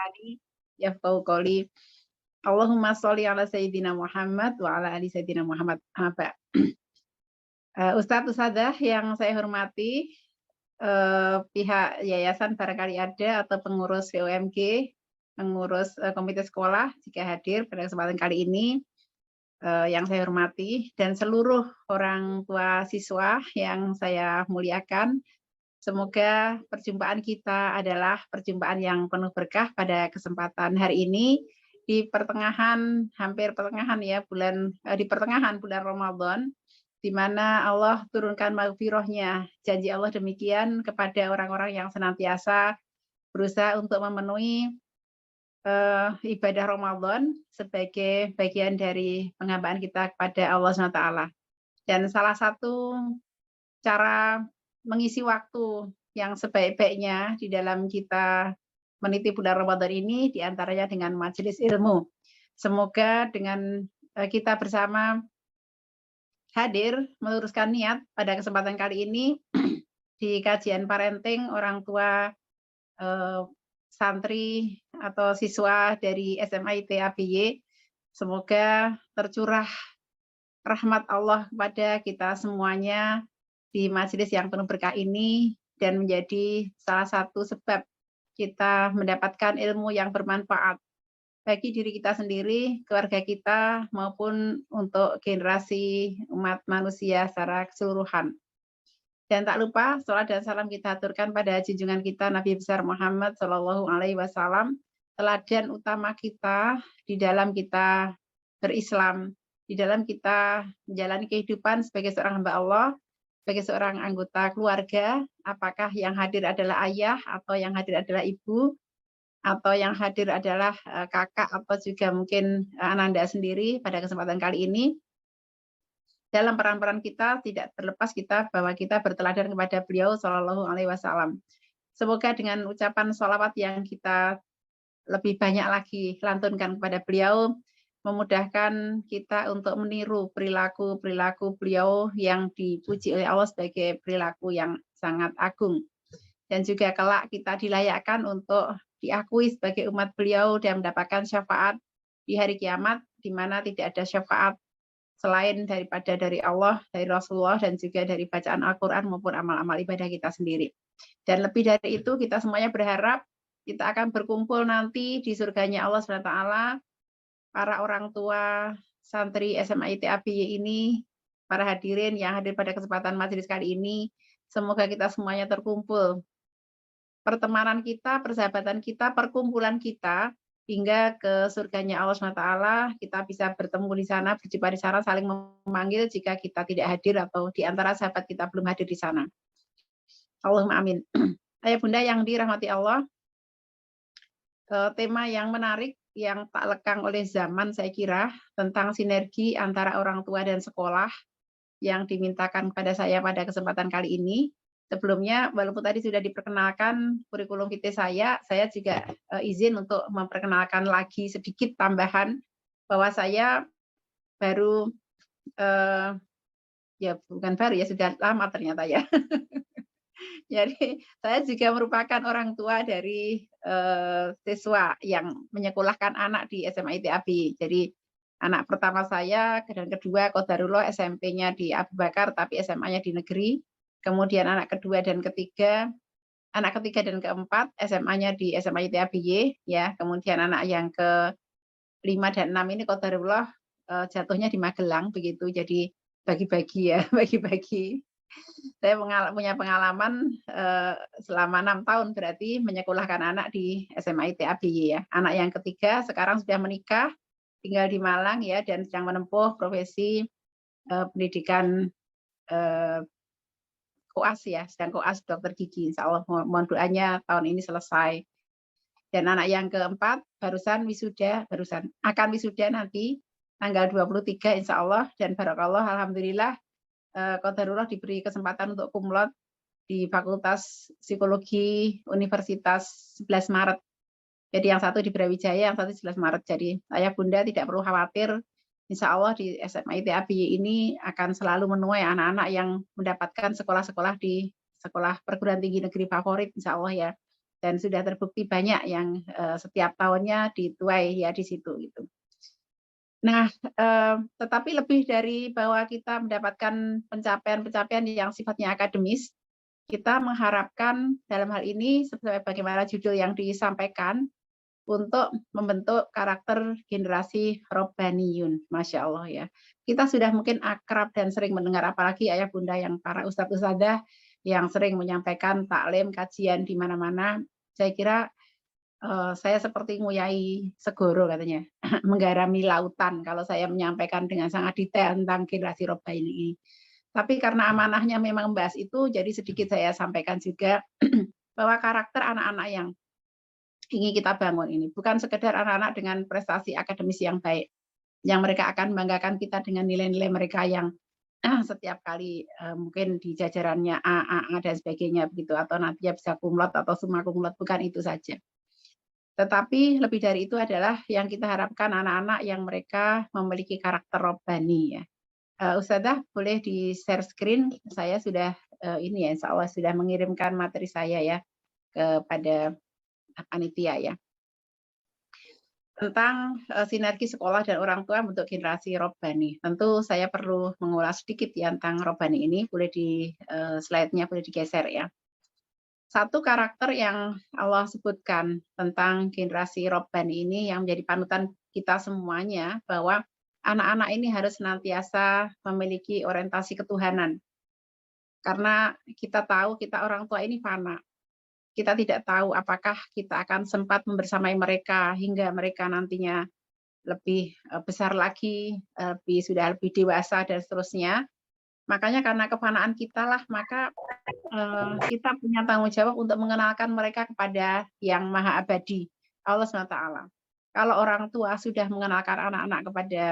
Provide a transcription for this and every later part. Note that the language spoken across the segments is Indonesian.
lisani yafqahu qawli. Allahumma sholli ala sayyidina Muhammad wa ala ali sayyidina Muhammad. Ustadz Ustadzah yang saya hormati, pihak yayasan barangkali ada atau pengurus VUMG, pengurus komite sekolah jika hadir pada kesempatan kali ini, yang saya hormati, dan seluruh orang tua siswa yang saya muliakan. Semoga perjumpaan kita adalah perjumpaan yang penuh berkah pada kesempatan hari ini di pertengahan, hampir pertengahan ya, di pertengahan bulan Ramadan, di mana Allah turunkan maghfirahnya. Janji Allah demikian kepada orang-orang yang senantiasa berusaha untuk memenuhi ibadah Ramadan sebagai bagian dari penghambaan kita kepada Allah SWT. Dan salah satu cara mengisi waktu yang sebaik-baiknya di dalam kita meniti bulan Ramadan ini diantaranya dengan majelis ilmu. Semoga dengan kita bersama hadir meluruskan niat pada kesempatan kali ini di kajian parenting orang tua santri atau siswa dari SMA IT ABY. Semoga tercurah rahmat Allah kepada kita semuanya di majelis yang penuh berkah ini dan menjadi salah satu sebab kita mendapatkan ilmu yang bermanfaat bagi diri kita sendiri, keluarga kita, maupun untuk generasi umat manusia secara keseluruhan. Dan tak lupa, sholawat dan salam kita aturkan pada junjungan kita Nabi besar Muhammad SAW, teladan utama kita di dalam kita berislam, di dalam kita menjalani kehidupan sebagai seorang hamba Allah, sebagai seorang anggota keluarga, apakah yang hadir adalah ayah, atau yang hadir adalah ibu, atau yang hadir adalah kakak, atau juga mungkin ananda sendiri pada kesempatan kali ini. Dalam peran-peran kita tidak terlepas kita bahwa kita berteladan kepada beliau Shallallahu Alaihi Wasallam. Semoga dengan ucapan sholawat yang kita lebih banyak lagi lantunkan kepada beliau, memudahkan kita untuk meniru perilaku-perilaku beliau yang dipuji oleh Allah sebagai perilaku yang sangat agung. Dan juga kelak kita dilayakkan untuk diakui sebagai umat beliau dan mendapatkan syafaat di hari kiamat, di mana tidak ada syafaat selain daripada dari Allah, dari Rasulullah, dan juga dari bacaan Al-Quran maupun amal-amal ibadah kita sendiri. Dan lebih dari itu, kita semuanya berharap kita akan berkumpul nanti di surganya Allah SWT, para orang tua santri SMA IT ABY ini, para hadirin yang hadir pada kesempatan majelis kali ini, semoga kita semuanya terkumpul. Pertemanan kita, persahabatan kita, perkumpulan kita, hingga ke surganya Allah SWT, kita bisa bertemu di sana, berjumpa di sana, saling memanggil jika kita tidak hadir atau di antara sahabat kita belum hadir di sana. Allahumma amin. Ayah bunda yang dirahmati Allah, tema yang menarik, yang tak lekang oleh zaman saya kira, tentang sinergi antara orang tua dan sekolah yang dimintakan kepada saya pada kesempatan kali ini. Sebelumnya, walaupun tadi sudah diperkenalkan kurikulum vitae saya juga izin untuk memperkenalkan lagi sedikit tambahan bahwa saya baru, ya bukan baru ya, sudah lama ternyata ya. Jadi saya juga merupakan orang tua dari siswa yang menyekolahkan anak di SMA IT ABY. Jadi anak pertama saya dan kedua qadarullah SMP-nya di Abu Bakar tapi SMA-nya di negeri. Kemudian anak kedua dan ketiga dan keempat SMA-nya di SMA IT ABY ya. Kemudian anak yang ke-5 dan 6 ini qadarullah jatuhnya di Magelang begitu. Jadi bagi-bagi ya, bagi-bagi. Saya punya pengalaman selama 6 tahun berarti menyekolahkan anak di SMA IT ABY ya. Anak yang ketiga sekarang sudah menikah, tinggal di Malang ya, dan sedang menempuh profesi pendidikan koas ya, sedang koas dokter gigi. Insya Allah mohon doanya tahun ini selesai. Dan anak yang keempat barusan akan wisuda nanti tanggal 23 insya Allah, dan barakallah alhamdulillah qadarullah diberi kesempatan untuk kumlot di Fakultas Psikologi Universitas 11 Maret. Jadi yang satu di Brawijaya, yang satu 11 Maret. Jadi ayah bunda tidak perlu khawatir. Insya Allah di SMA IT ABY ini akan selalu menuai anak-anak yang mendapatkan sekolah-sekolah di sekolah perguruan tinggi negeri favorit, insya Allah ya. dan sudah terbukti banyak yang setiap tahunnya dituai ya di situ gitu. Nah, tetapi lebih dari bahwa kita mendapatkan pencapaian-pencapaian yang sifatnya akademis, kita mengharapkan dalam hal ini sebagaimana judul yang disampaikan untuk membentuk karakter generasi Robbaniyun, Masya Allah ya. Kita sudah mungkin akrab dan sering mendengar, apalagi ayah bunda yang para ustadz ustadzah yang sering menyampaikan taklim, kajian di mana-mana. Saya kira saya seperti nguyai segoro katanya, menggarami lautan kalau saya menyampaikan dengan sangat detail tentang generasi Robbani ini. Tapi karena amanahnya memang membahas itu, jadi sedikit saya sampaikan juga bahwa karakter anak-anak yang ingin kita bangun ini bukan sekedar anak-anak dengan prestasi akademis yang baik, yang mereka akan banggakan kita dengan nilai-nilai mereka yang setiap kali mungkin di jajarannya A dan sebagainya begitu, atau nantinya bisa kumlot atau summa kumlot, bukan itu saja. Tetapi lebih dari itu adalah yang kita harapkan anak-anak yang mereka memiliki karakter robbani ya. Ustadzah boleh di-share screen, saya sudah ini ya, insya Allah sudah mengirimkan materi saya ya kepada panitia ya. Tentang sinergi sekolah dan orang tua untuk generasi robbani. Tentu saya perlu mengulas sedikit ya tentang robbani ini, boleh di slide-nya boleh digeser ya. Satu karakter yang Allah sebutkan tentang generasi Robbani ini yang menjadi panutan kita semuanya, bahwa anak-anak ini harus senantiasa memiliki orientasi ketuhanan. Karena kita tahu kita orang tua ini fana. Kita tidak tahu apakah kita akan sempat membersamai mereka hingga mereka nantinya lebih besar lagi, sudah lebih dewasa dan seterusnya. Makanya karena kefanaan kita lah, maka kita punya tanggung jawab untuk mengenalkan mereka kepada yang Maha Abadi, Allah SWT. Kalau orang tua sudah mengenalkan anak-anak kepada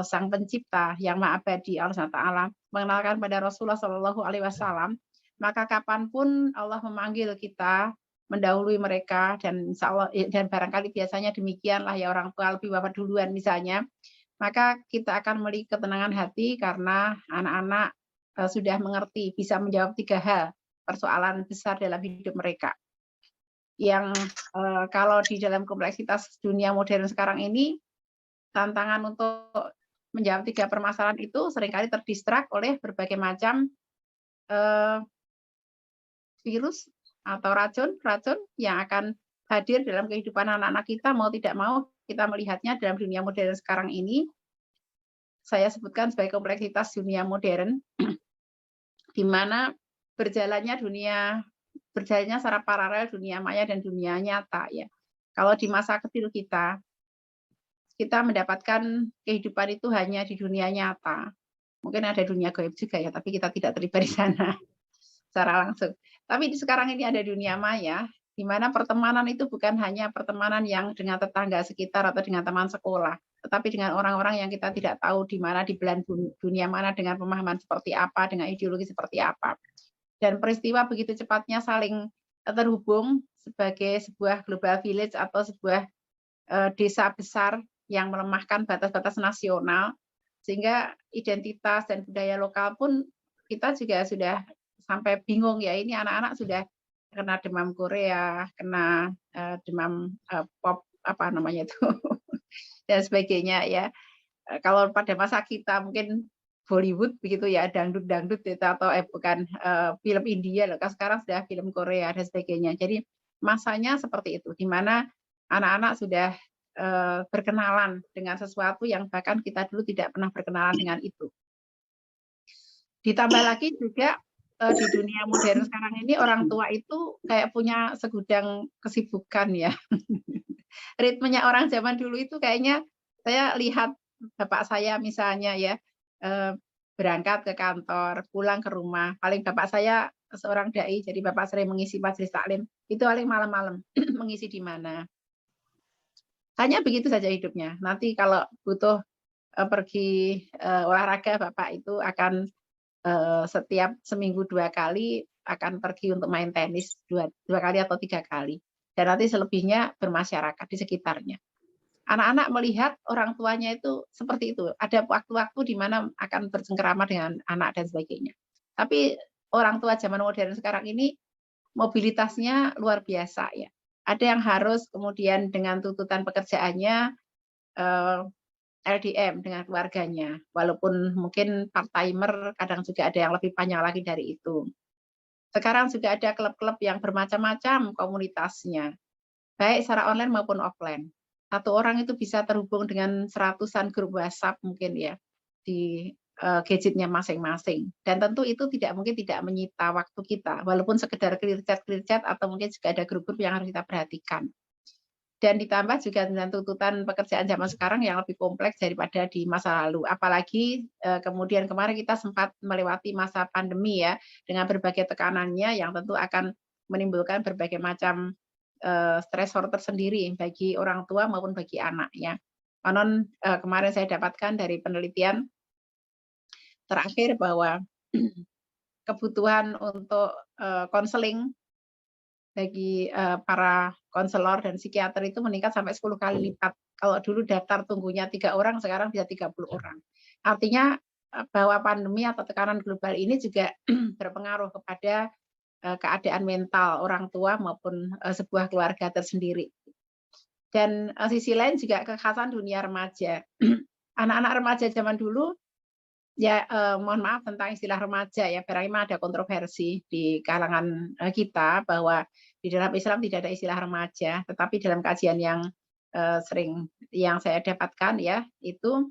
Sang Pencipta yang Maha Abadi, Allah SWT, mengenalkan pada Rasulullah SAW, maka kapanpun Allah memanggil kita mendahului mereka, dan insya Allah, dan barangkali biasanya demikianlah ya, orang tua lebih wafat duluan misalnya, maka kita akan memiliki ketenangan hati karena anak-anak sudah mengerti, bisa menjawab 3 hal persoalan besar dalam hidup mereka. Yang kalau di dalam kompleksitas dunia modern sekarang ini, tantangan untuk menjawab 3 permasalahan itu seringkali terdistrak oleh berbagai macam virus atau racun yang akan hadir dalam kehidupan anak-anak kita, mau tidak mau kita melihatnya dalam dunia modern sekarang ini. Saya sebutkan sebagai kompleksitas dunia modern, di mana berjalannya secara paralel dunia maya dan dunia nyata ya. Kalau di masa kecil kita mendapatkan kehidupan itu hanya di dunia nyata. Mungkin ada dunia gaib juga ya, tapi kita tidak terlibat di sana secara langsung. Tapi sekarang ini ada dunia maya, di mana pertemanan itu bukan hanya pertemanan yang dengan tetangga sekitar atau dengan teman sekolah, tetapi dengan orang-orang yang kita tidak tahu di mana, di belahan dunia mana, dengan pemahaman seperti apa, dengan ideologi seperti apa. Dan peristiwa begitu cepatnya saling terhubung sebagai sebuah global village atau sebuah desa besar yang melemahkan batas-batas nasional, sehingga identitas dan budaya lokal pun kita juga sudah sampai bingung ya, ini anak-anak sudah kena demam Korea, kena demam pop apa namanya itu dan sebagainya ya. Kalau pada masa kita mungkin Bollywood begitu ya, dangdut-dangdut itu, atau bukan film India loh, sekarang sudah film Korea dan sebagainya. Jadi masanya seperti itu, di mana anak-anak sudah berkenalan dengan sesuatu yang bahkan kita dulu tidak pernah berkenalan dengan itu. Ditambah lagi juga di dunia modern sekarang ini orang tua itu kayak punya segudang kesibukan ya. Ritmenya orang zaman dulu itu kayaknya saya lihat bapak saya misalnya ya, berangkat ke kantor, pulang ke rumah. Paling bapak saya seorang dai, jadi bapak sering mengisi majelis taklim. Itu paling malam-malam mengisi di mana. Hanya begitu saja hidupnya. Nanti kalau butuh pergi olahraga, bapak itu akan setiap seminggu 2 kali akan pergi untuk main tenis 2 kali atau 3 kali. Dan nanti selebihnya bermasyarakat di sekitarnya. Anak-anak melihat orang tuanya itu seperti itu. Ada waktu-waktu di mana akan bercengkerama dengan anak dan sebagainya. Tapi orang tua zaman modern sekarang ini mobilitasnya luar biasa ya. Ada yang harus kemudian dengan tuntutan pekerjaannya eh, LDM dengan keluarganya, walaupun mungkin part-timer kadang juga ada yang lebih panjang lagi dari itu. Sekarang juga ada klub-klub yang bermacam-macam komunitasnya, baik secara online maupun offline. Satu orang itu bisa terhubung dengan seratusan grup WhatsApp mungkin ya di gadgetnya masing-masing. Dan tentu itu mungkin tidak menyita waktu kita, walaupun sekedar clear chat atau mungkin juga ada grup-grup yang harus kita perhatikan. Dan ditambah juga dengan tuntutan pekerjaan zaman sekarang yang lebih kompleks daripada di masa lalu. Apalagi kemudian kemarin kita sempat melewati masa pandemi ya, dengan berbagai tekanannya yang tentu akan menimbulkan berbagai macam stresor tersendiri bagi orang tua maupun bagi anak ya. Konon kemarin saya dapatkan dari penelitian terakhir bahwa kebutuhan untuk konseling bagi para konselor dan psikiater itu meningkat sampai 10 kali lipat. Kalau dulu daftar tunggunya 3 orang, sekarang bisa 30 orang. Artinya bahwa pandemi atau tekanan global ini juga berpengaruh kepada keadaan mental orang tua maupun sebuah keluarga tersendiri. Dan sisi lain juga kekhasan dunia remaja. Anak-anak remaja zaman dulu ya mohon maaf tentang istilah remaja ya, barangkali ada kontroversi di kalangan kita bahwa di dalam Islam tidak ada istilah remaja, tetapi dalam kajian yang sering yang saya dapatkan ya, itu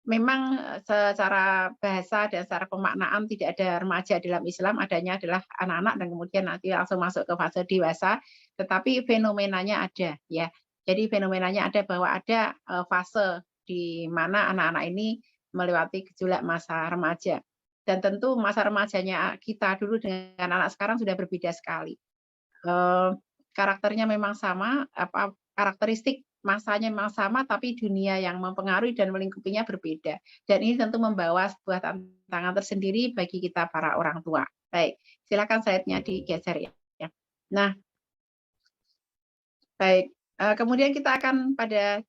memang secara bahasa dan secara pemaknaan tidak ada remaja dalam Islam, adanya adalah anak-anak dan kemudian nanti langsung masuk ke fase dewasa, tetapi fenomenanya ada ya. Jadi fenomenanya ada bahwa ada fase di mana anak-anak ini melewati gejolak masa remaja. Dan tentu masa remajanya kita dulu dengan anak sekarang sudah berbeda sekali. Karakternya memang sama, karakteristik masanya memang sama, tapi dunia yang mempengaruhi dan melingkupinya berbeda. Dan ini tentu membawa sebuah tantangan tersendiri bagi kita para orang tua. Baik, silakan slide-nya digeser ya. Nah, baik. Kemudian kita akan pada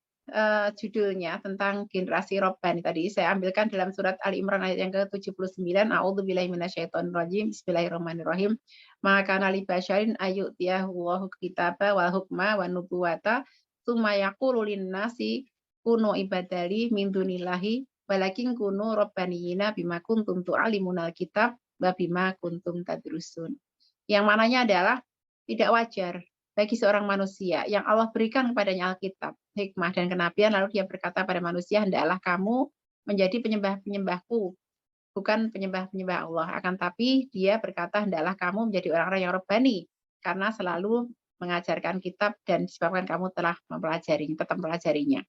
judulnya tentang generasi robbani tadi saya ambilkan dalam surat Ali Imran ayat yang ke-79. A'udzubillahi minasyaitonirrajim. Bismillahirrahmanirrahim. Maka nali basyarin ayyutiyahullahu kitaba wal hukma wan nubuwata tsumma yaqulu linnasi kunu ibadali min dunillahi walakin kunu rabbaniyina bima kuntum tu'allimunal kitab wa bima kuntum tadrusun. Yang mananya adalah tidak wajar bagi seorang manusia yang Allah berikan kepadanya Alkitab, hikmah dan kenabian, lalu dia berkata pada manusia, hendaklah kamu menjadi penyembah-penyembahku, bukan penyembah-penyembah Allah. Akan tapi dia berkata, hendaklah kamu menjadi orang-orang yang robbani, karena selalu mengajarkan kitab dan disebabkan kamu telah mempelajarinya, tetap mempelajarinya.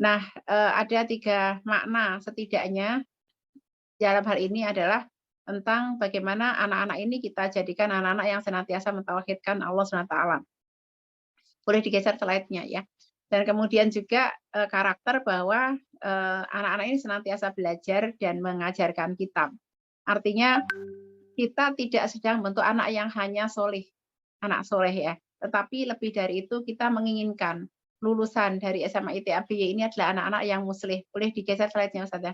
Nah, ada 3 makna setidaknya dalam hal ini adalah tentang bagaimana anak-anak ini kita jadikan anak-anak yang senantiasa mentauhidkan Allah SWT. Boleh digeser slide-nya ya. Dan kemudian juga karakter bahwa anak-anak ini senantiasa belajar dan mengajarkan kitab. Artinya kita tidak sedang membentuk anak yang hanya soleh, anak soleh ya. Tetapi lebih dari itu kita menginginkan lulusan dari SMA ITABY ini adalah anak-anak yang muslih. Boleh digeser slide-nya Ustaz ya.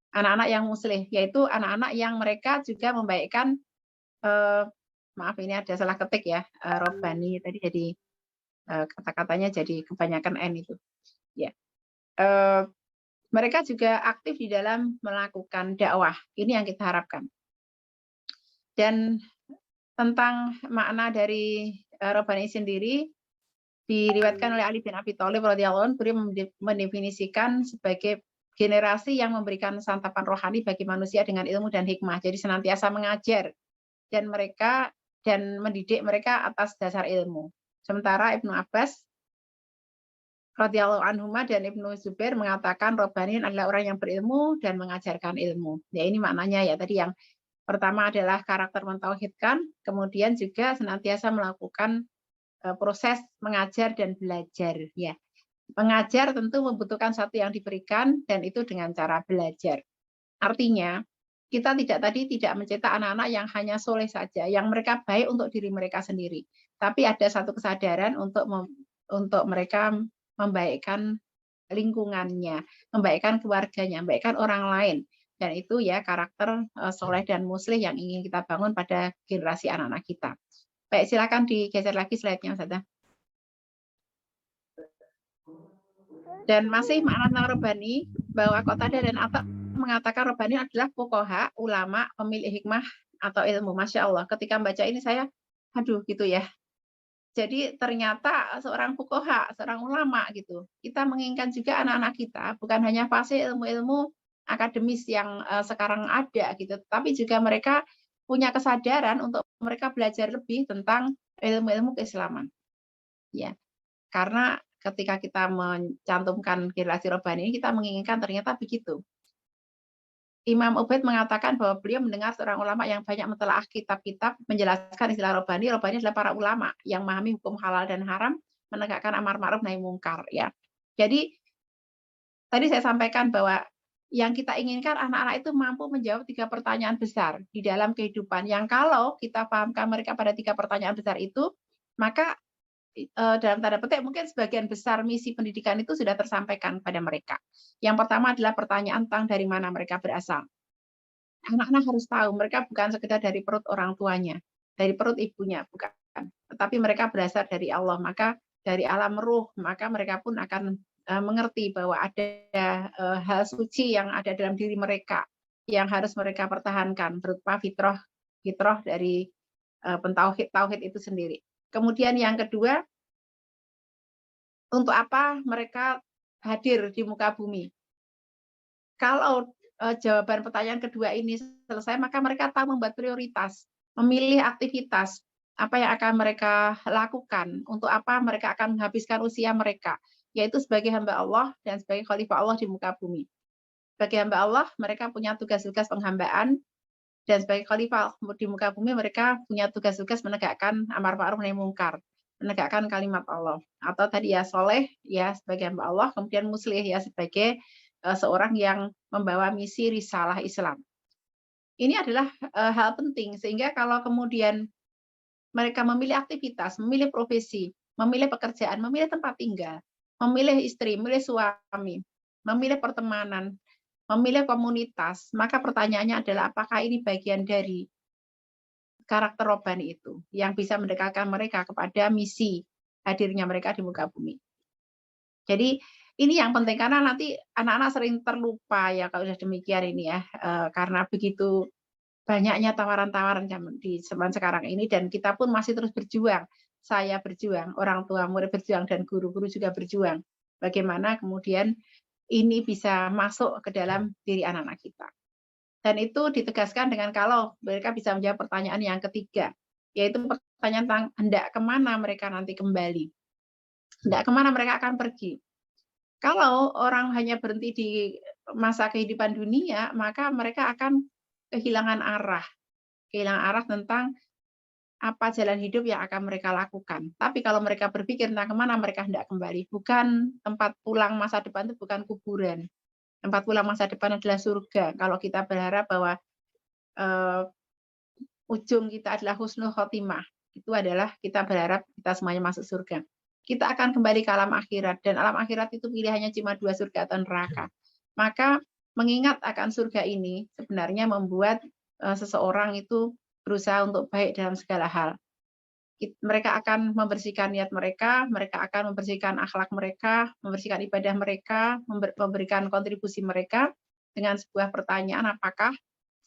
Anak-anak yang muslih, yaitu anak-anak yang mereka juga membaikkan, maaf ini ada salah ketik ya, robbani tadi jadi kata-katanya jadi kebanyakan N itu. Ya. Mereka juga aktif di dalam melakukan dakwah. Ini yang kita harapkan. Dan tentang makna dari robbani sendiri diriwayatkan oleh Ali bin Abi Thalib radhiyallahu anhu, beliau mendefinisikan sebagai generasi yang memberikan santapan rohani bagi manusia dengan ilmu dan hikmah. Jadi senantiasa mengajar dan mendidik mereka atas dasar ilmu. Sementara Ibnu Abbas radhiyallahu anhuma dan Ibnu Zubair mengatakan robbani adalah orang yang berilmu dan mengajarkan ilmu. Ya ini maknanya ya tadi yang pertama adalah karakter mentauhidkan, kemudian juga senantiasa melakukan proses mengajar dan belajar ya. Mengajar tentu membutuhkan satu yang diberikan dan itu dengan cara belajar. Artinya kita tidak mencetak anak-anak yang hanya soleh saja, yang mereka baik untuk diri mereka sendiri. Tapi ada satu kesadaran untuk mereka membaikkan lingkungannya, membaikkan keluarganya, membaikkan orang lain. Dan itu ya karakter soleh dan muslih yang ingin kita bangun pada generasi anak-anak kita. Baik, silakan digeser lagi slide-nya, Ustazah. Dan masih makna Rabbani bahwa Qatadah dan Atta mengatakan Rabbani adalah fuqaha, ulama, pemilik hikmah atau ilmu. Masya Allah, ketika membaca ini saya, aduh gitu ya. Jadi ternyata seorang fuqaha, seorang ulama gitu. Kita menginginkan juga anak-anak kita bukan hanya fase ilmu-ilmu akademis yang sekarang ada gitu, tapi juga mereka punya kesadaran untuk mereka belajar lebih tentang ilmu-ilmu keislaman. Ya, karena ketika kita mencantumkan generasi Rabbani ini kita menginginkan ternyata begitu. Imam Ubaid mengatakan bahwa beliau mendengar seorang ulama yang banyak mentelaah kitab-kitab menjelaskan istilah Rabbani. Rabbani adalah para ulama yang memahami hukum halal dan haram, menegakkan amar ma'ruf nahi mungkar ya. Jadi tadi saya sampaikan bahwa yang kita inginkan anak-anak itu mampu menjawab 3 pertanyaan besar di dalam kehidupan yang kalau kita pahamkan mereka pada 3 pertanyaan besar itu, maka dalam tanda petik mungkin sebagian besar misi pendidikan itu sudah tersampaikan pada mereka. Yang pertama adalah pertanyaan tentang dari mana mereka berasal. Anak-anak harus tahu mereka bukan sekedar dari perut orang tuanya, dari perut ibunya, bukan. Tetapi mereka berasal dari Allah, maka dari alam ruh, maka mereka pun akan mengerti bahwa ada hal suci yang ada dalam diri mereka yang harus mereka pertahankan berupa fitrah dari pentauhid itu sendiri. Kemudian yang kedua, untuk apa mereka hadir di muka bumi? Kalau jawaban pertanyaan kedua ini selesai, maka mereka tahu membuat prioritas, memilih aktivitas, apa yang akan mereka lakukan, untuk apa mereka akan menghabiskan usia mereka, yaitu sebagai hamba Allah dan sebagai khalifah Allah di muka bumi. Sebagai hamba Allah, mereka punya tugas-tugas penghambaan, dan sebagai khalifah di muka bumi, mereka punya tugas-tugas menegakkan amar ma'ruf nahi mungkar, menegakkan kalimat Allah. Atau tadi ya soleh ya sebagai hamba Allah, kemudian muslih ya sebagai seorang yang membawa misi risalah Islam. Ini adalah hal penting sehingga kalau kemudian mereka memilih aktivitas, memilih profesi, memilih pekerjaan, memilih tempat tinggal, memilih istri, memilih suami, memilih pertemanan, memilih komunitas, maka pertanyaannya adalah apakah ini bagian dari karakter Rabbani itu yang bisa mendekatkan mereka kepada misi hadirnya mereka di muka bumi. Jadi ini yang penting karena nanti anak-anak sering terlupa ya kalau sudah demikian ini ya, karena begitu banyaknya tawaran-tawaran di zaman sekarang ini dan kita pun masih terus berjuang. Saya berjuang, orang tua murid berjuang dan guru-guru juga berjuang. Bagaimana kemudian ini bisa masuk ke dalam diri anak-anak kita. Dan itu ditegaskan dengan kalau mereka bisa menjawab pertanyaan yang ketiga, yaitu pertanyaan tentang hendak kemana mereka nanti kembali. Hendak kemana mereka akan pergi. Kalau orang hanya berhenti di masa kehidupan dunia, maka mereka akan kehilangan arah. Kehilangan arah tentang apa jalan hidup yang akan mereka lakukan. Tapi kalau mereka berpikir tentang kemana mereka hendak kembali, bukan tempat pulang masa depan itu bukan kuburan. Tempat pulang masa depan adalah surga. Kalau kita berharap bahwa ujung kita adalah husnul khotimah, itu adalah kita berharap kita semuanya masuk surga. Kita akan kembali ke alam akhirat, dan alam akhirat itu pilihannya cuma 2, surga atau neraka. Maka mengingat akan surga ini sebenarnya membuat seseorang itu berusaha untuk baik dalam segala hal. Mereka akan membersihkan niat mereka, mereka akan membersihkan akhlak mereka, membersihkan ibadah mereka, memberikan kontribusi mereka dengan sebuah pertanyaan apakah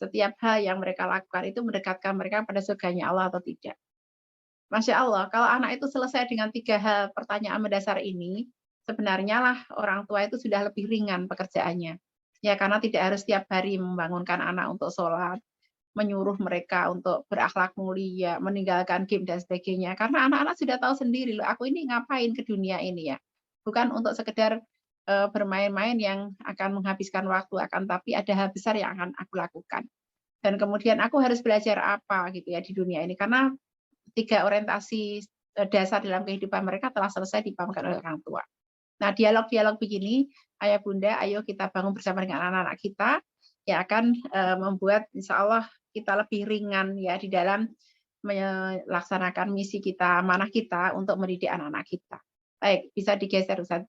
setiap hal yang mereka lakukan itu mendekatkan mereka pada surganya Allah atau tidak. Masya Allah, kalau anak itu selesai dengan 3 hal pertanyaan mendasar ini, sebenarnya lah orang tua itu sudah lebih ringan pekerjaannya. Ya, karena tidak harus setiap hari membangunkan anak untuk sholat, menyuruh mereka untuk berakhlak mulia, meninggalkan game dan sebagainya. Karena anak-anak sudah tahu sendiri loh, aku ini ngapain ke dunia ini ya. Bukan untuk sekedar bermain-main yang akan menghabiskan waktu, akan tapi ada hal besar yang akan aku lakukan. Dan kemudian aku harus belajar apa gitu ya di dunia ini. Karena 3 orientasi dasar dalam kehidupan mereka telah selesai dipahamkan oleh orang tua. Nah, dialog-dialog begini, ayah bunda, ayo kita bangun bersama dengan anak-anak kita, yang akan membuat insya Allah kita lebih ringan ya di dalam melaksanakan misi kita, amanah kita untuk mendidik anak-anak kita. Baik, bisa digeser Ustaz.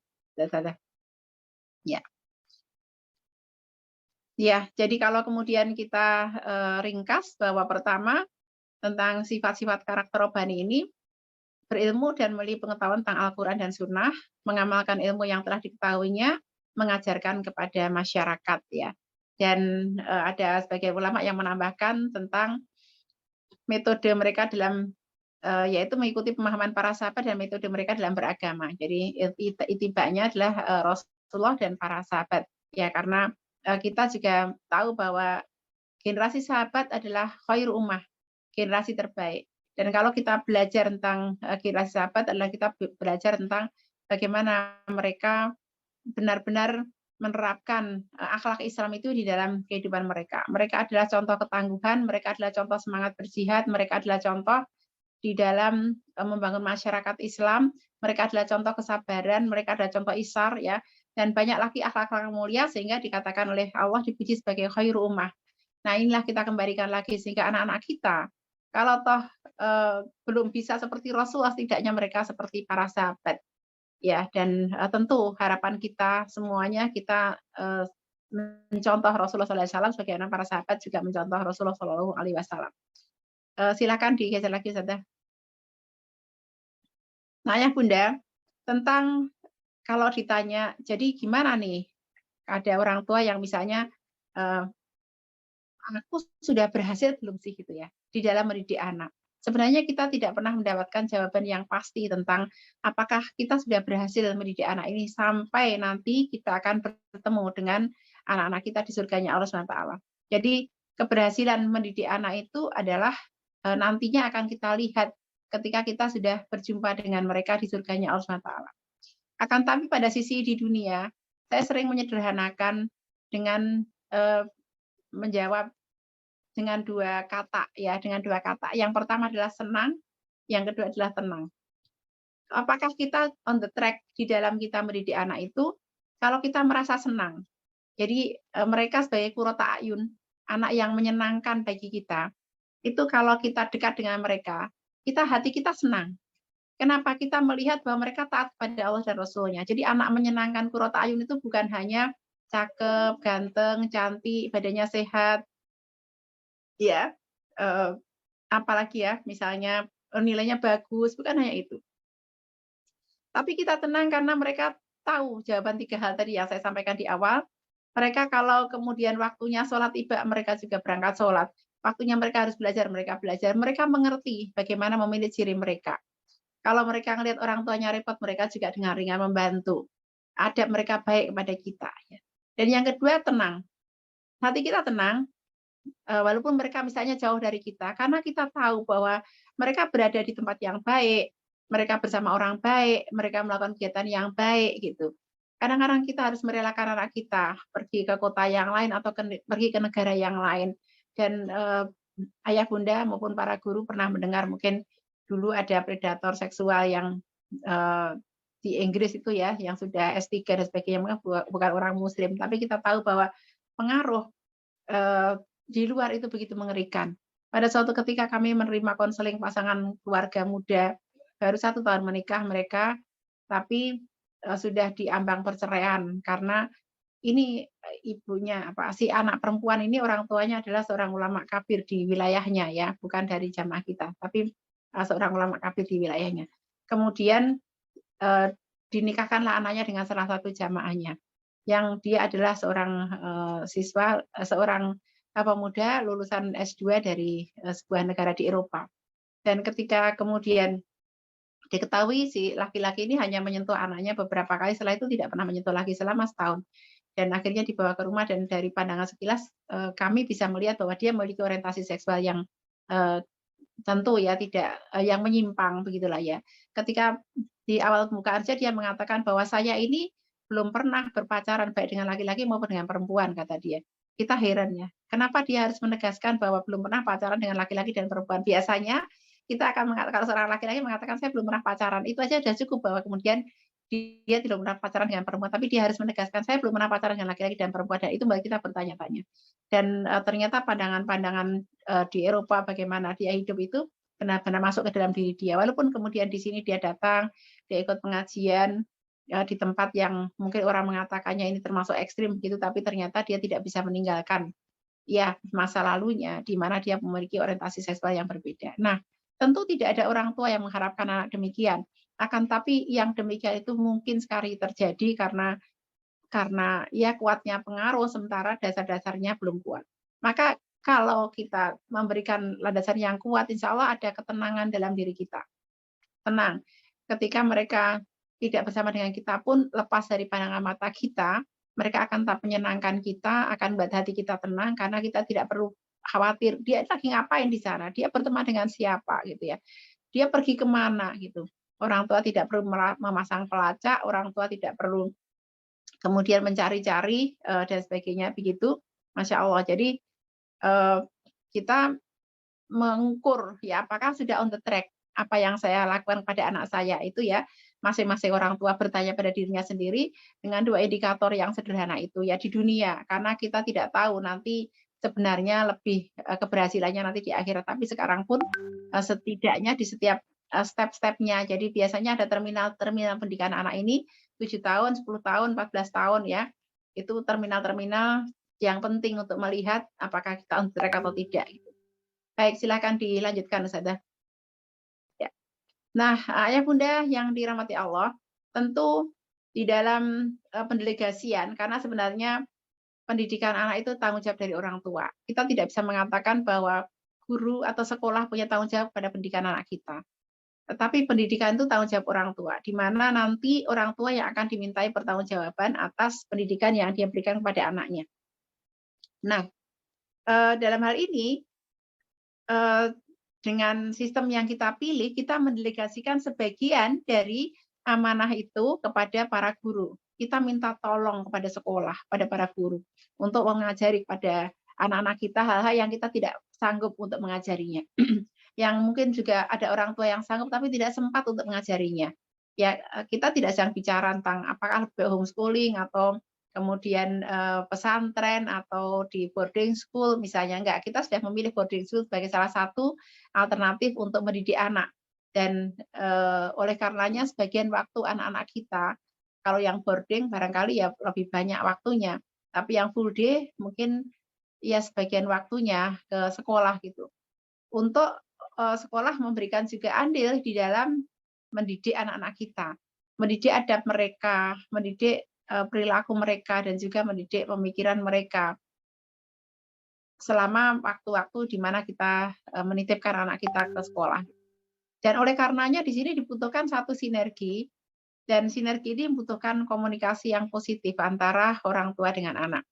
Ya. Ya, jadi kalau kemudian kita ringkas bahwa pertama tentang sifat-sifat karakter robbani ini, berilmu dan memiliki pengetahuan tentang Al-Quran dan Sunnah, mengamalkan ilmu yang telah diketahuinya, mengajarkan kepada masyarakat ya. Dan ada sebagian ulama yang menambahkan tentang metode mereka dalam yaitu mengikuti pemahaman para sahabat dan metode mereka dalam beragama. Jadi itibanya adalah Rasulullah dan para sahabat. Ya karena kita juga tahu bahwa generasi sahabat adalah khairu ummah, generasi terbaik. Dan kalau kita belajar tentang generasi sahabat adalah kita belajar tentang bagaimana mereka benar-benar menerapkan akhlak Islam itu di dalam kehidupan mereka. Mereka adalah contoh ketangguhan, mereka adalah contoh semangat berjihad, mereka adalah contoh di dalam membangun masyarakat Islam, mereka adalah contoh kesabaran, mereka adalah contoh isar ya, dan banyak lagi akhlak-akhlak mulia sehingga dikatakan oleh Allah dipuji sebagai khairu ummah. Nah, inilah kita kembalikan lagi sehingga anak-anak kita kalau toh belum bisa seperti Rasulullah, setidaknya mereka seperti para sahabat. Ya, dan tentu harapan kita semuanya kita mencontoh Rasulullah SAW sebagaimana para sahabat juga mencontoh Rasulullah SAW. Silakan digeser lagi, Ustazah. Nah, ya Bunda, tentang kalau ditanya, jadi gimana nih? Ada orang tua yang misalnya, aku sudah berhasil belum sih gitu ya, di dalam mendidik anak. Sebenarnya kita tidak pernah mendapatkan jawaban yang pasti tentang apakah kita sudah berhasil mendidik anak ini sampai nanti kita akan bertemu dengan anak-anak kita di surganya Allah SWT. Jadi keberhasilan mendidik anak itu adalah nantinya akan kita lihat ketika kita sudah berjumpa dengan mereka di surganya Allah SWT. Akan tapi pada sisi di dunia, saya sering menyederhanakan dengan menjawab dengan dua kata ya, dengan dua kata. Yang pertama adalah senang, yang kedua adalah tenang. Apakah kita on the track di dalam kita mendidik anak itu kalau kita merasa senang. Jadi mereka sebagai qurrata a'yun, anak yang menyenangkan bagi kita. Itu kalau kita dekat dengan mereka, hati kita senang. Kenapa? Kita melihat bahwa mereka taat pada Allah dan Rasulnya. Jadi anak menyenangkan qurrata a'yun itu bukan hanya cakep, ganteng, cantik, badannya sehat, ya, apalagi ya, misalnya nilainya bagus, bukan hanya itu. Tapi kita tenang karena mereka tahu jawaban 3 hal tadi yang saya sampaikan di awal. Mereka kalau kemudian waktunya sholat tiba, mereka juga berangkat sholat. Waktunya mereka harus belajar, mereka belajar. Mereka mengerti bagaimana memilih ciri mereka. Kalau mereka melihat orang tuanya repot, mereka juga dengan ringan membantu. Adab mereka baik kepada kita. Dan yang kedua, tenang. Hati kita tenang, walaupun mereka misalnya jauh dari kita, karena kita tahu bahwa mereka berada di tempat yang baik, mereka bersama orang baik, mereka melakukan kegiatan yang baik gitu. Kadang-kadang kita harus merelakan anak kita pergi ke kota yang lain atau pergi ke negara yang lain. Dan ayah bunda maupun para guru pernah mendengar mungkin dulu ada predator seksual yang di Inggris itu ya, yang sudah S3 dan sebagainya, bukan orang Muslim, tapi kita tahu bahwa pengaruh di luar itu begitu mengerikan. Pada suatu ketika kami menerima konseling pasangan keluarga muda, baru 1 tahun menikah mereka, tapi sudah diambang perceraian karena ini ibunya si anak perempuan ini orang tuanya adalah seorang ulama kafir di wilayahnya ya, bukan dari jamaah kita, tapi seorang ulama kafir di wilayahnya. Kemudian dinikahkanlah anaknya dengan salah satu jamaahnya, yang dia adalah seorang siswa, seorang pemuda lulusan S2 dari sebuah negara di Eropa. Dan ketika kemudian diketahui si laki-laki ini hanya menyentuh anaknya beberapa kali, setelah itu tidak pernah menyentuh lagi selama setahun. Dan akhirnya dibawa ke rumah dan dari pandangan sekilas kami bisa melihat bahwa dia memiliki orientasi seksual yang tentu ya tidak yang menyimpang begitulah ya. Ketika di awal pembukaan saja dia mengatakan bahwa saya ini belum pernah berpacaran baik dengan laki-laki maupun dengan perempuan, kata dia. Kita heran ya, kenapa dia harus menegaskan bahwa belum pernah pacaran dengan laki-laki dan perempuan. Biasanya kita akan mengatakan, kalau seorang laki-laki mengatakan saya belum pernah pacaran, itu aja sudah cukup bahwa kemudian dia tidak pernah pacaran dengan perempuan, tapi dia harus menegaskan saya belum pernah pacaran dengan laki-laki dan perempuan, dan itu membuat kita bertanya-tanya. Dan ternyata pandangan-pandangan di Eropa bagaimana dia hidup itu benar-benar masuk ke dalam diri dia. Walaupun kemudian di sini dia datang, dia ikut pengajian di tempat yang mungkin orang mengatakannya ini termasuk ekstrim begitu, tapi ternyata dia tidak bisa meninggalkan ya masa lalunya di mana dia memiliki orientasi seksual yang berbeda. Nah, tentu tidak ada orang tua yang mengharapkan anak demikian. Akan tapi yang demikian itu mungkin sekali terjadi karena ya kuatnya pengaruh sementara dasar-dasarnya belum kuat. Maka kalau kita memberikan landasan yang kuat, insya Allah ada ketenangan dalam diri kita. Tenang. Ketika mereka tidak bersama dengan kita pun lepas dari pandangan mata kita, mereka akan tetap menyenangkan kita, akan membuat hati kita tenang karena kita tidak perlu khawatir dia lagi ngapain di sana, dia berteman dengan siapa gitu ya. Dia pergi kemana gitu. Orang tua tidak perlu memasang pelacak, orang tua tidak perlu kemudian mencari-cari dan sebagainya begitu. Masya Allah. Jadi kita mengukur ya apakah sudah on the track apa yang saya lakukan pada anak saya itu ya, masing-masing orang tua bertanya pada dirinya sendiri dengan 2 indikator yang sederhana itu ya di dunia, karena kita tidak tahu nanti sebenarnya lebih keberhasilannya nanti di akhirat, tapi sekarang pun setidaknya di setiap step-stepnya. Jadi biasanya ada terminal pendidikan anak ini 7 tahun, 10 tahun, 14 tahun ya. Itu terminal-terminal yang penting untuk melihat apakah kita on track atau tidak. Baik, silakan dilanjutkan Ustazah. Ya. Nah, ayah bunda yang dirahmati Allah, tentu di dalam pendelegasian, karena sebenarnya pendidikan anak itu tanggung jawab dari orang tua. Kita tidak bisa mengatakan bahwa guru atau sekolah punya tanggung jawab pada pendidikan anak kita. Tetapi pendidikan itu tanggung jawab orang tua, di mana nanti orang tua yang akan dimintai pertanggungjawaban atas pendidikan yang dia berikan kepada anaknya. Nah, dalam hal ini dengan sistem yang kita pilih, kita mendelegasikan sebagian dari amanah itu kepada para guru. Kita minta tolong kepada sekolah, pada para guru, untuk mengajari kepada anak-anak kita hal-hal yang kita tidak sanggup untuk mengajarinya. Yang mungkin juga ada orang tua yang sanggup tapi tidak sempat untuk mengajarinya. Ya, kita tidak sedang bicara tentang apakah lebih homeschooling atau kemudian pesantren atau di boarding school misalnya, enggak, kita sudah memilih boarding school sebagai salah satu alternatif untuk mendidik anak. Dan oleh karenanya sebagian waktu anak-anak kita, kalau yang boarding barangkali ya lebih banyak waktunya, tapi yang full day mungkin ya sebagian waktunya ke sekolah gitu. Untuk sekolah memberikan juga andil di dalam mendidik anak-anak kita, mendidik adab mereka, mendidik perilaku mereka, dan juga mendidik pemikiran mereka selama waktu-waktu di mana kita menitipkan anak kita ke sekolah. Dan oleh karenanya di sini dibutuhkan satu sinergi, dan sinergi ini membutuhkan komunikasi yang positif antara orang tua dengan anak.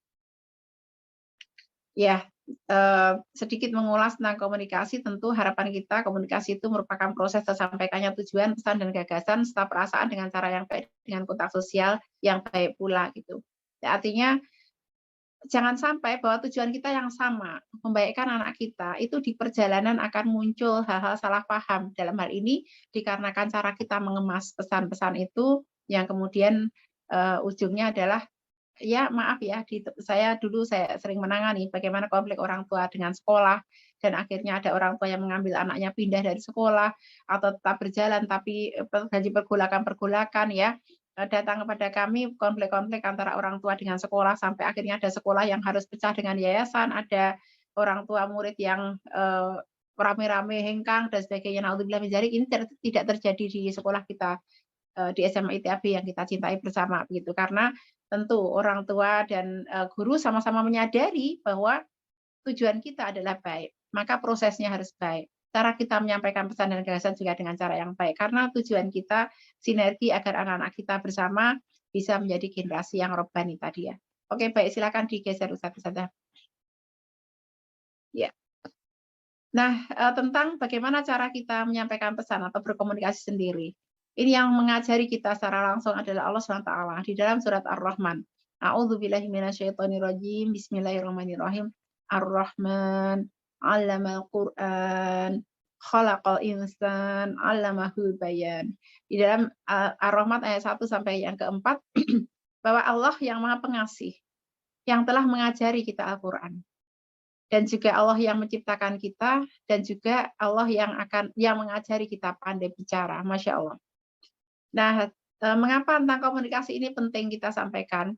Ya, sedikit mengulas tentang komunikasi, tentu harapan kita komunikasi itu merupakan proses tersampaikannya tujuan, pesan, dan gagasan serta perasaan dengan cara yang baik, dengan kontak sosial yang baik pula gitu. Ya, artinya jangan sampai bahwa tujuan kita yang sama, membaikkan anak kita, itu di perjalanan akan muncul hal-hal salah paham. Dalam hal ini dikarenakan cara kita mengemas pesan-pesan itu yang kemudian ujungnya adalah ya maaf ya, saya dulu saya sering menangani bagaimana konflik orang tua dengan sekolah, dan akhirnya ada orang tua yang mengambil anaknya pindah dari sekolah atau tetap berjalan tapi terjadi pergolakan-pergolakan ya, datang kepada kami konflik-konflik antara orang tua dengan sekolah sampai akhirnya ada sekolah yang harus pecah dengan yayasan, ada orang tua murid yang rame-rame hengkang dan sebagainya. Naudzubillah min dzalik, ini tidak terjadi di sekolah kita, di SMA ITAB yang kita cintai bersama begitu. Karena tentu orang tua dan guru sama-sama menyadari bahwa tujuan kita adalah baik, maka prosesnya harus baik. Cara kita menyampaikan pesan dan gagasan juga dengan cara yang baik, karena tujuan kita sinergi agar anak-anak kita bersama bisa menjadi generasi yang robbani tadi ya. Oke, baik, silakan digeser Ustazah. Ya. Nah, tentang bagaimana cara kita menyampaikan pesan atau berkomunikasi sendiri. Ini yang mengajari kita secara langsung adalah Allah SWT di dalam surat Ar-Rahman. A'udzubillahi minasyaitonirrajim. Bismillahirrahmanirrahim. Ar-Rahman 'allamal Qur'an, khalaqal insan, 'allamahul bayan. Di dalam Ar-Rahman ayat 1 sampai yang keempat bahwa Allah yang Maha Pengasih yang telah mengajari kita Al-Qur'an. Dan juga Allah yang menciptakan kita, dan juga Allah yang mengajari kita pandai bicara, Masya Allah. Nah, mengapa tentang komunikasi ini penting kita sampaikan?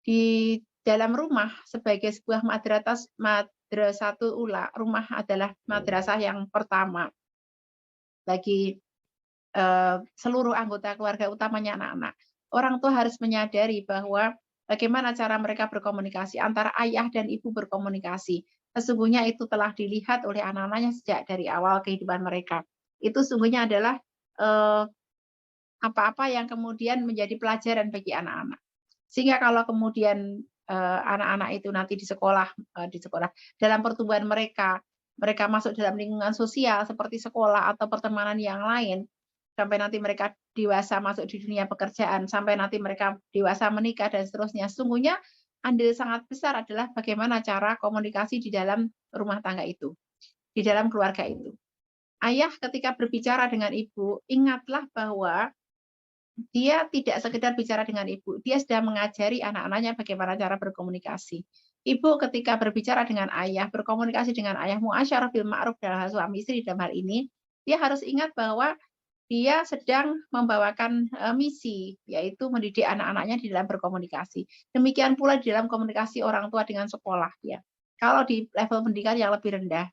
Di dalam rumah sebagai sebuah madrasatul ula, rumah adalah madrasah yang pertama bagi seluruh anggota keluarga, utamanya anak-anak. Orang tua harus menyadari bahwa bagaimana cara mereka berkomunikasi, antara ayah dan ibu berkomunikasi. Sesungguhnya itu telah dilihat oleh anak-anaknya sejak dari awal kehidupan mereka. Itu sungguhnya adalah apa-apa yang kemudian menjadi pelajaran bagi anak-anak. Sehingga kalau kemudian anak-anak itu nanti di sekolah dalam pertumbuhan mereka, mereka masuk dalam lingkungan sosial seperti sekolah atau pertemanan yang lain, sampai nanti mereka dewasa masuk di dunia pekerjaan, sampai nanti mereka dewasa menikah dan seterusnya. Sesungguhnya andil sangat besar adalah bagaimana cara komunikasi di dalam rumah tangga itu, di dalam keluarga itu. Ayah ketika berbicara dengan ibu, ingatlah bahwa dia tidak sekedar bicara dengan ibu, dia sedang mengajari anak-anaknya bagaimana cara berkomunikasi. Ibu ketika berbicara dengan ayah, berkomunikasi dengan ayah, muasyarah bil ma'ruf dalam hal suami istri dalam hal ini, dia harus ingat bahwa dia sedang membawakan misi, yaitu mendidik anak-anaknya di dalam berkomunikasi. Demikian pula di dalam komunikasi orang tua dengan sekolah, ya. Kalau di level pendidikan yang lebih rendah,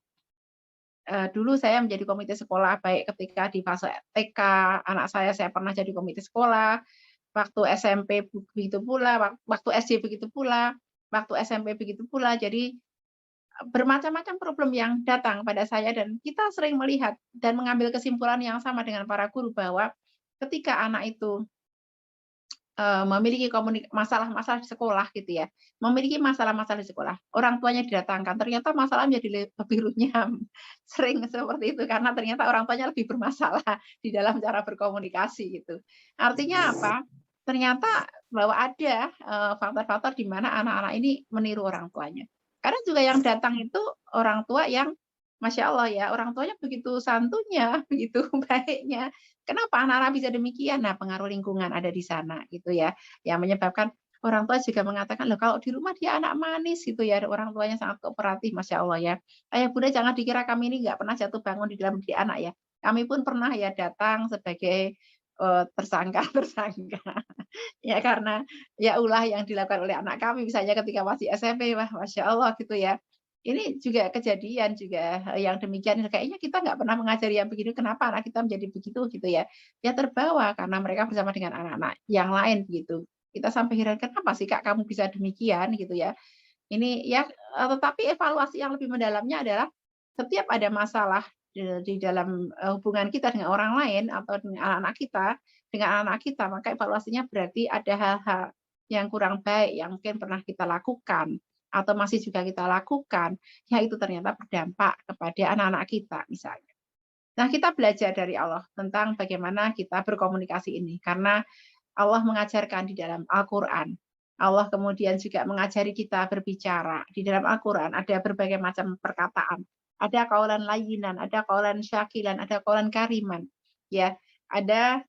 dulu saya menjadi komite sekolah, baik ketika di fase TK, anak saya pernah jadi komite sekolah, waktu SMP begitu pula, waktu SD begitu pula, waktu SMP begitu pula. Jadi bermacam-macam problem yang datang pada saya dan kita sering melihat dan mengambil kesimpulan yang sama dengan para guru bahwa ketika anak itu memiliki masalah-masalah di sekolah gitu ya, memiliki masalah-masalah di sekolah, orang tuanya didatangkan, ternyata masalah menjadi lebih runyam. Sering seperti itu karena ternyata orang tuanya lebih bermasalah di dalam cara berkomunikasi gitu. Artinya apa? Ternyata bahwa ada faktor-faktor di mana anak-anak ini meniru orang tuanya. Karena juga yang datang itu orang tua yang Masya Allah ya, orang tuanya begitu santunya, begitu baiknya. Kenapa anak-anak bisa demikian? Nah, pengaruh lingkungan ada di sana gitu ya, yang menyebabkan orang tua juga mengatakan, "Loh, kalau di rumah dia anak manis," gitu ya, orang tuanya sangat kooperatif, Masya Allah ya. Ayah bunda jangan dikira kami ini nggak pernah jatuh bangun di dalam didik anak ya. Kami pun pernah ya datang sebagai tersangka-tersangka. Ya karena ya ulah yang dilakukan oleh anak kami misalnya ketika masih SMP, wah Masya Allah gitu ya. Ini juga kejadian juga yang demikian, kayaknya kita nggak pernah mengajari yang begini, kenapa anak kita menjadi begitu gitu ya. Ya terbawa karena mereka bersama dengan anak-anak yang lain begitu. Kita sampai heran, "Kenapa sih Kak kamu bisa demikian?" Gitu ya. Ini ya, tetapi evaluasi yang lebih mendalamnya adalah setiap ada masalah di dalam, hubungan kita dengan orang lain atau dengan anak-anak kita, maka evaluasinya berarti ada hal-hal yang kurang baik yang mungkin pernah kita lakukan atau masih juga kita lakukan, yang itu ternyata berdampak kepada anak-anak kita misalnya. Nah, kita belajar dari Allah tentang bagaimana kita berkomunikasi ini, karena Allah mengajarkan di dalam Al-Quran. Allah kemudian juga mengajari kita berbicara. Di dalam Al-Quran ada berbagai macam perkataan. Ada kaulan layinan, ada kaulan syakilan, ada kaulan kariman. Ya, ada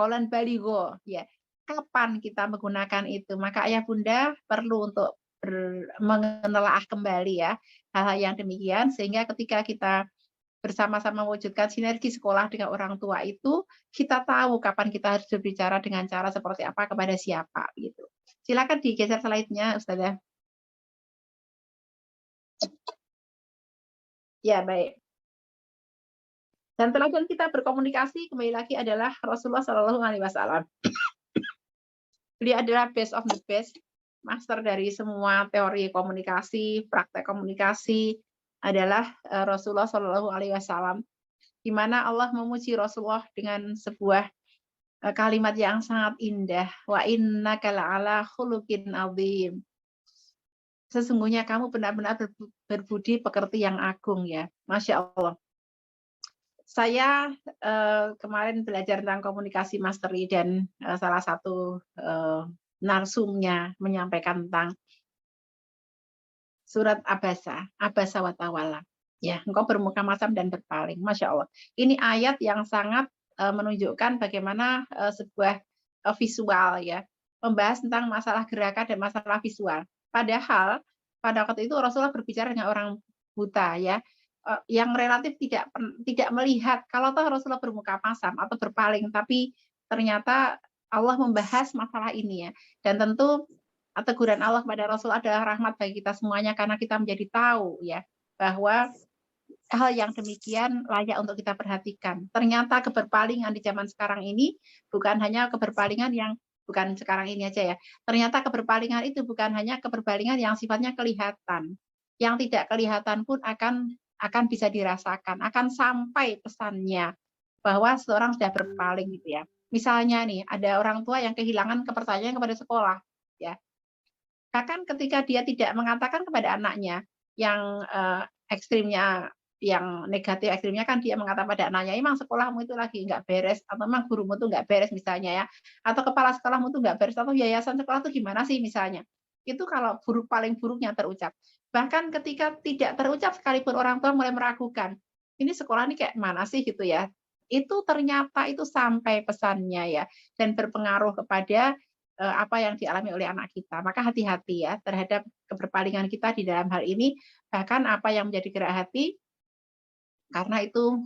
kaulan baligho. Ya, kapan kita menggunakan itu? Maka ayah bunda perlu untuk menelaah kembali ya hal-hal yang demikian sehingga ketika kita bersama-sama mewujudkan sinergi sekolah dengan orang tua itu, kita tahu kapan kita harus berbicara dengan cara seperti apa kepada siapa gitu. Silakan digeser slide-nya Ustazah. Ya, baik. Dan teladan kita berkomunikasi kembali lagi adalah Rasulullah Shallallahu Alaihi Wasallam. Beliau adalah best of the best, master dari semua teori komunikasi, praktek komunikasi adalah Rasulullah Shallallahu Alaihi Wasallam. Di mana Allah memuji Rasulullah dengan sebuah kalimat yang sangat indah, wa innaka la'ala khuluqin adzim. Sesungguhnya kamu benar-benar berbudi pekerti yang agung ya. Masya Allah. Saya kemarin belajar tentang komunikasi mastery dan salah satu narsumnya menyampaikan tentang surat Abasa, Abasa wa Tawalla. Ya, engkau bermuka masam dan berpaling. Masya Allah. Ini ayat yang sangat menunjukkan bagaimana sebuah visual ya, membahas tentang masalah gerakan dan masalah visual. Padahal pada waktu itu Rasulullah berbicara dengan orang buta ya, yang relatif tidak melihat kalau toh Rasulullah bermuka masam atau berpaling, tapi ternyata Allah membahas masalah ini ya. Dan tentu teguran Allah kepada Rasul adalah rahmat bagi kita semuanya karena kita menjadi tahu ya bahwa hal yang demikian layak untuk kita perhatikan. Ternyata keberpalingan di zaman sekarang ini bukan hanya keberpalingan yang bukan sekarang ini aja ya. Ternyata keberpalingan itu bukan hanya keberpalingan yang sifatnya kelihatan. Yang tidak kelihatan pun akan bisa dirasakan, akan sampai pesannya bahwa seseorang sudah berpaling gitu ya. Misalnya nih, ada orang tua yang kehilangan kepercayaan kepada sekolah ya. Bahkan ketika dia tidak mengatakan kepada anaknya yang ekstrimnya, yang negatif ekstrimnya kan dia mengatakan pada anaknya, "Emang sekolahmu itu lagi nggak beres," atau "Emang gurumu tuh nggak beres," misalnya ya, atau "Kepala sekolahmu tuh nggak beres," atau "Yayasan sekolah tuh gimana sih," misalnya. Itu kalau paling buruknya terucap. Bahkan ketika tidak terucap sekalipun orang tua mulai meragukan, "Ini sekolah ini kayak mana sih?" Gitu ya. Itu ternyata itu sampai pesannya ya, dan berpengaruh kepada apa yang dialami oleh anak kita. Maka hati-hati ya terhadap keberpalingan kita di dalam hal ini, bahkan apa yang menjadi gerak hati, karena itu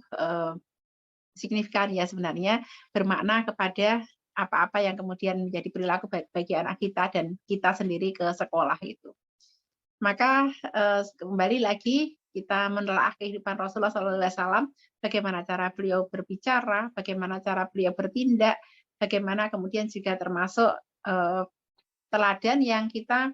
signifikan ya sebenarnya, bermakna kepada apa-apa yang kemudian menjadi perilaku bagi anak kita dan kita sendiri ke sekolah itu. Maka kembali lagi kita menelaah kehidupan Rasulullah SAW, bagaimana cara beliau berbicara, bagaimana cara beliau bertindak, bagaimana kemudian juga termasuk teladan yang kita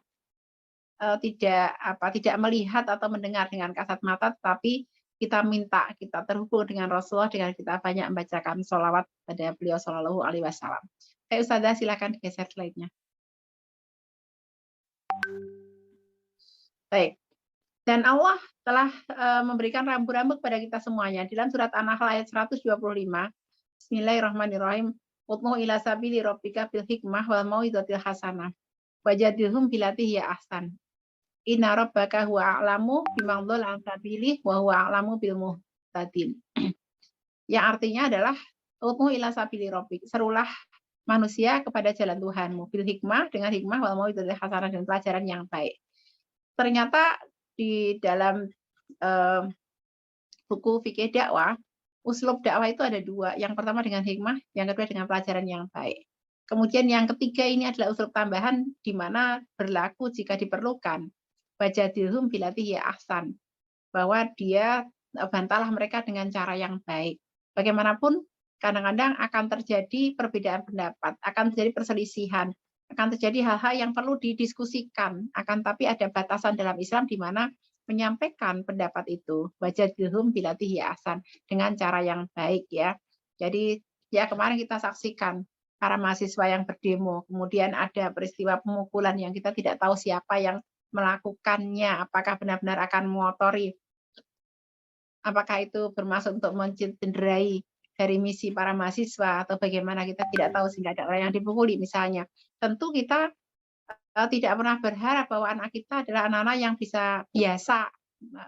tidak melihat atau mendengar dengan kasat mata, tetapi kita minta, kita terhubung dengan Rasulullah dengan kita banyak membacakan sholawat pada beliau Shallallahu Alaihi Wasallam. Ustazah silakan geser slide-nya. Baik. Dan Allah telah memberikan rambu-rambu kepada kita semuanya. Dalam surat An-Nahl ayat 125, Bismillahirrahmanirrahim. Ud'u ila sabili rabbika bil hikmah wal mau'izatil hasanah. Wajadilhum billati hiya ahsan. Inna rabbaka huwa a'lamu biman dhalla an sabilihi wa huwa a'lamu bil muhtadin. Yang artinya adalah ud'u ila sabili rabbik. Serulah manusia kepada jalan Tuhanmu bil hikmah, dengan hikmah wal mau'izatil hasanah, dan pelajaran yang baik. Ternyata di dalam buku fikih dakwah, uslub dakwah itu ada dua. Yang pertama dengan hikmah, yang kedua dengan pelajaran yang baik. Kemudian yang ketiga ini adalah uslub tambahan di mana berlaku jika diperlukan. Wajadilhum billati hiya ahsan. Bahwa dia bantalah mereka dengan cara yang baik. Bagaimanapun kadang-kadang akan terjadi perbedaan pendapat, akan terjadi perselisihan, akan terjadi hal-hal yang perlu didiskusikan. Akan tapi ada batasan dalam Islam di mana menyampaikan pendapat itu wajadilhum billati hiya ahsan, dengan cara yang baik ya. Jadi ya kemarin kita saksikan para mahasiswa yang berdemo, kemudian ada peristiwa pemukulan yang kita tidak tahu siapa yang melakukannya, apakah benar-benar akan mengotori, apakah itu bermaksud untuk mencederai dari misi para mahasiswa atau bagaimana, kita tidak tahu, sehingga ada orang yang dipukuli misalnya. Tentu kita tidak pernah berharap bahwa anak kita adalah anak-anak yang bisa biasa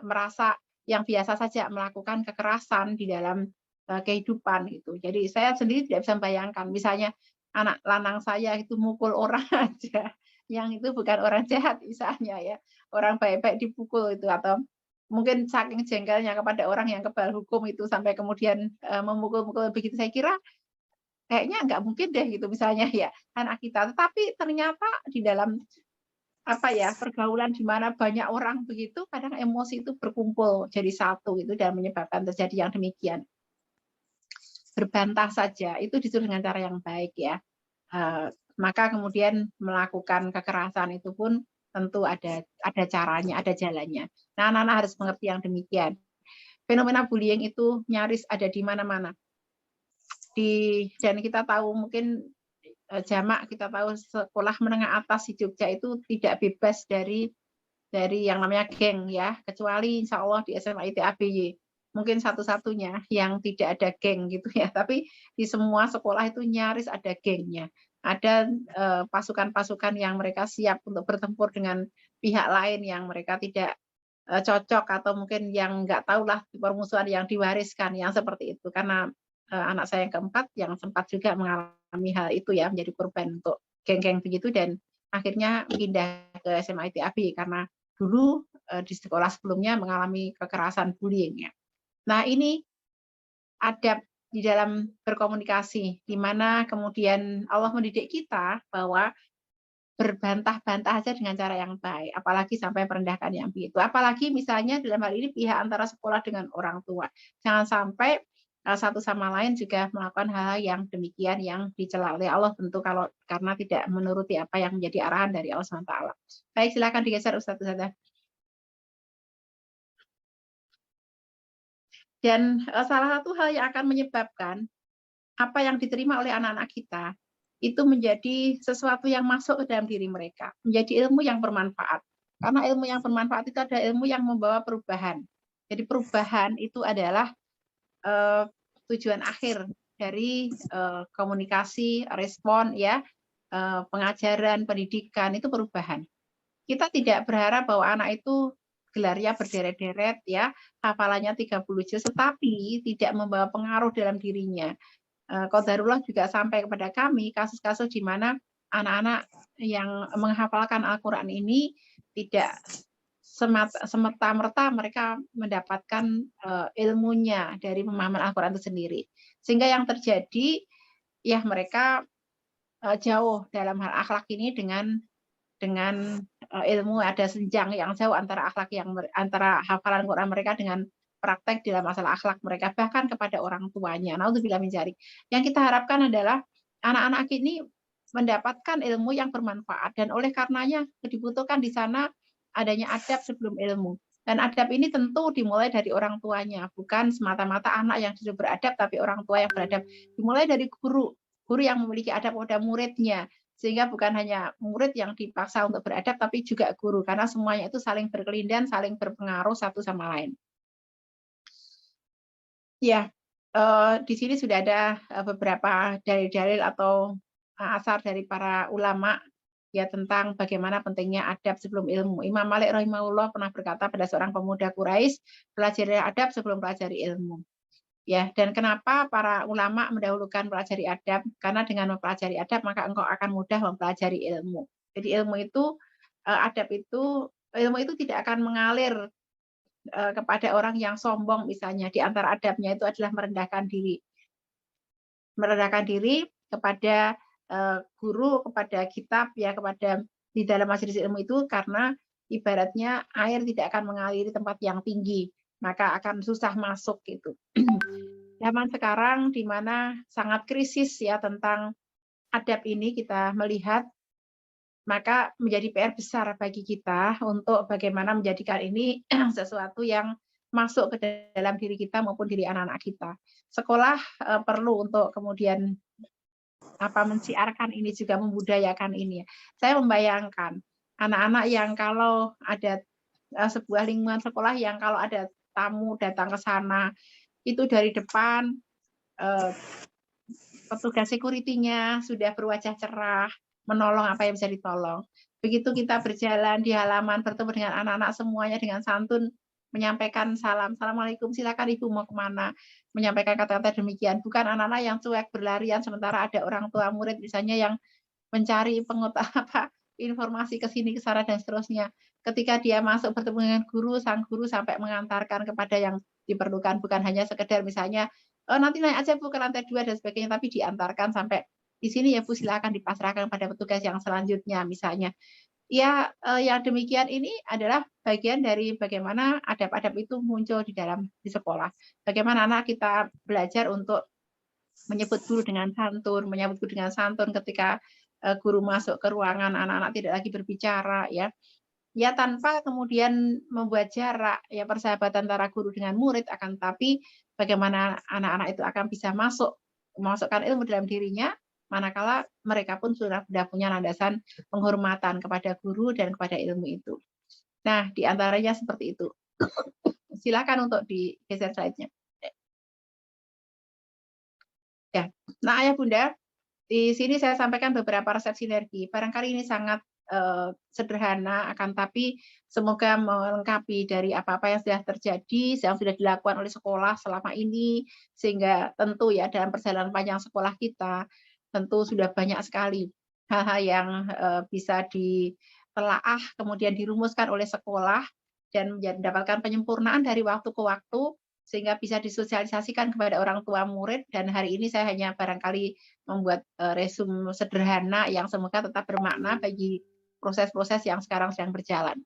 merasa yang biasa saja melakukan kekerasan di dalam kehidupan gitu. Jadi saya sendiri tidak bisa membayangkan misalnya anak lanang saya itu mukul orang aja yang itu bukan orang jahat misalnya ya, orang baik-baik dipukul itu, atau mungkin saking jengkelnya kepada orang yang kebal hukum itu sampai kemudian memukul-mukul begitu, saya kira kayaknya nggak mungkin deh gitu misalnya ya anak kita. Tetapi ternyata di dalam pergaulan di mana banyak orang begitu, kadang emosi itu berkumpul jadi satu gitu dan menyebabkan terjadi yang demikian. Berbantah saja itu disuruh dengan cara yang baik ya. Maka kemudian melakukan kekerasan itu pun tentu ada caranya, ada jalannya. Nah, anak-anak harus mengerti yang demikian. Fenomena bullying itu nyaris ada di mana-mana. Dan kita tahu mungkin jamak, kita tahu sekolah menengah atas di Jogja itu tidak bebas dari yang namanya geng ya, kecuali insya Allah di SMA IT ABY mungkin satu-satunya yang tidak ada geng gitu ya, tapi di semua sekolah itu nyaris ada gengnya, ada pasukan-pasukan yang mereka siap untuk bertempur dengan pihak lain yang mereka tidak cocok, atau mungkin yang nggak tahulah permusuhan yang diwariskan yang seperti itu. Karena anak saya yang keempat yang sempat juga mengalami hal itu ya, menjadi korban untuk geng-geng begitu, dan akhirnya pindah ke SMA IT ABY karena dulu di sekolah sebelumnya mengalami kekerasan bullying ya. Nah, ini adab di dalam berkomunikasi, di mana kemudian Allah mendidik kita bahwa berbantah-bantah aja dengan cara yang baik, apalagi sampai merendahkan yang begitu. Apalagi misalnya dalam hal ini pihak antara sekolah dengan orang tua. Jangan sampai satu sama lain juga melakukan hal-hal yang demikian yang dicela oleh Allah tentu kalau karena tidak menuruti apa yang menjadi arahan dari Allah SWT. Baik, silakan digeser Ustaz Ustazah. Dan salah satu hal yang akan menyebabkan apa yang diterima oleh anak-anak kita itu menjadi sesuatu yang masuk ke dalam diri mereka, menjadi ilmu yang bermanfaat. Karena ilmu yang bermanfaat itu adalah ilmu yang membawa perubahan. Jadi perubahan itu adalah tujuan akhir dari komunikasi, respon ya, pengajaran, pendidikan itu perubahan. Kita tidak berharap bahwa anak itu gelarnya berderet-deret ya, hafalannya 30 juz, tetapi tidak membawa pengaruh dalam dirinya. Qadarullah juga sampai kepada kami kasus-kasus di mana anak-anak yang menghafalkan Al-Qur'an ini tidak semata-merta mereka mendapatkan ilmunya dari pemahaman Al-Qur'an itu sendiri. Sehingga yang terjadi ya mereka jauh dalam hal akhlak ini dengan ilmu, ada senjang yang jauh antara akhlak antara hafalan Quran mereka dengan praktek dalam masalah akhlak mereka, bahkan kepada orang tuanya. Naudzubillah min dzalik. Yang kita harapkan adalah anak-anak ini mendapatkan ilmu yang bermanfaat dan oleh karenanya dibutuhkan di sana adanya adab sebelum ilmu. Dan adab ini tentu dimulai dari orang tuanya, bukan semata-mata anak yang disuruh beradab tapi orang tua yang beradab. Dimulai dari guru yang memiliki adab pada muridnya, sehingga bukan hanya murid yang dipaksa untuk beradab tapi juga guru, karena semuanya itu saling berkelindan, saling berpengaruh satu sama lain. Ya, di sini sudah ada beberapa dalil-dalil atau asar dari para ulama ya tentang bagaimana pentingnya adab sebelum ilmu. Imam Malik rahimahullah pernah berkata pada seorang pemuda Quraisy, pelajari adab sebelum pelajari ilmu. Ya, dan kenapa para ulama mendahulukan pelajari adab? Karena dengan mempelajari adab maka engkau akan mudah mempelajari ilmu. Jadi ilmu itu tidak akan mengalir kepada orang yang sombong misalnya. Di antara adabnya itu adalah merendahkan diri. Merendahkan diri kepada guru, kepada kitab, ya kepada di dalam majelis ilmu itu karena ibaratnya air tidak akan mengaliri tempat yang tinggi, maka akan susah masuk gitu. Zaman sekarang di mana sangat krisis ya tentang adab ini kita melihat, maka menjadi PR besar bagi kita untuk bagaimana menjadikan ini sesuatu yang masuk ke dalam diri kita maupun diri anak-anak kita. Sekolah perlu untuk kemudian mensiarkan ini juga membudayakan ini. Saya membayangkan anak-anak yang kalau ada sebuah lingkungan sekolah yang kalau ada tamu datang ke sana itu dari depan petugas security-nya sudah berwajah cerah, menolong apa yang bisa ditolong. Begitu kita berjalan di halaman bertemu dengan anak-anak semuanya dengan santun menyampaikan salam, "Assalamualaikum, silakan Ibu mau kemana?" Menyampaikan kata-kata demikian. Bukan anak-anak yang cuek berlarian sementara ada orang tua murid misalnya yang mencari informasi ke sini ke sana dan seterusnya. Ketika dia masuk bertemu dengan guru, sang guru sampai mengantarkan kepada yang diperlukan, bukan hanya sekedar misalnya, nanti naik aja Bu ke lantai 2 dan sebagainya, tapi diantarkan sampai di sini ya Bu, silakan dipasrahkan pada petugas yang selanjutnya misalnya. Ya, yang demikian ini adalah bagian dari bagaimana adab-adab itu muncul di sekolah. Bagaimana anak kita belajar untuk menyebut guru dengan santun ketika guru masuk ke ruangan, anak-anak tidak lagi berbicara ya. Ya tanpa kemudian membuat jarak, ya persahabatan antara guru dengan murid, akan tapi bagaimana anak-anak itu akan bisa memasukkan ilmu dalam dirinya, manakala mereka pun sudah punya landasan penghormatan kepada guru dan kepada ilmu itu. Nah, di antaranya seperti itu. Silakan untuk digeser slide-nya. Ya. Nah, Ayah Bunda, di sini saya sampaikan beberapa resep sinergi. Barangkali ini sangat sederhana, akan tapi semoga melengkapi dari apa-apa yang sudah terjadi, yang sudah dilakukan oleh sekolah selama ini, sehingga tentu ya dalam perjalanan panjang sekolah kita, tentu sudah banyak sekali hal-hal yang bisa ditelaah, kemudian dirumuskan oleh sekolah, dan mendapatkan penyempurnaan dari waktu ke waktu, sehingga bisa disosialisasikan kepada orang tua murid. Dan hari ini saya hanya barangkali membuat resume sederhana yang semoga tetap bermakna bagi proses-proses yang sekarang sedang berjalan.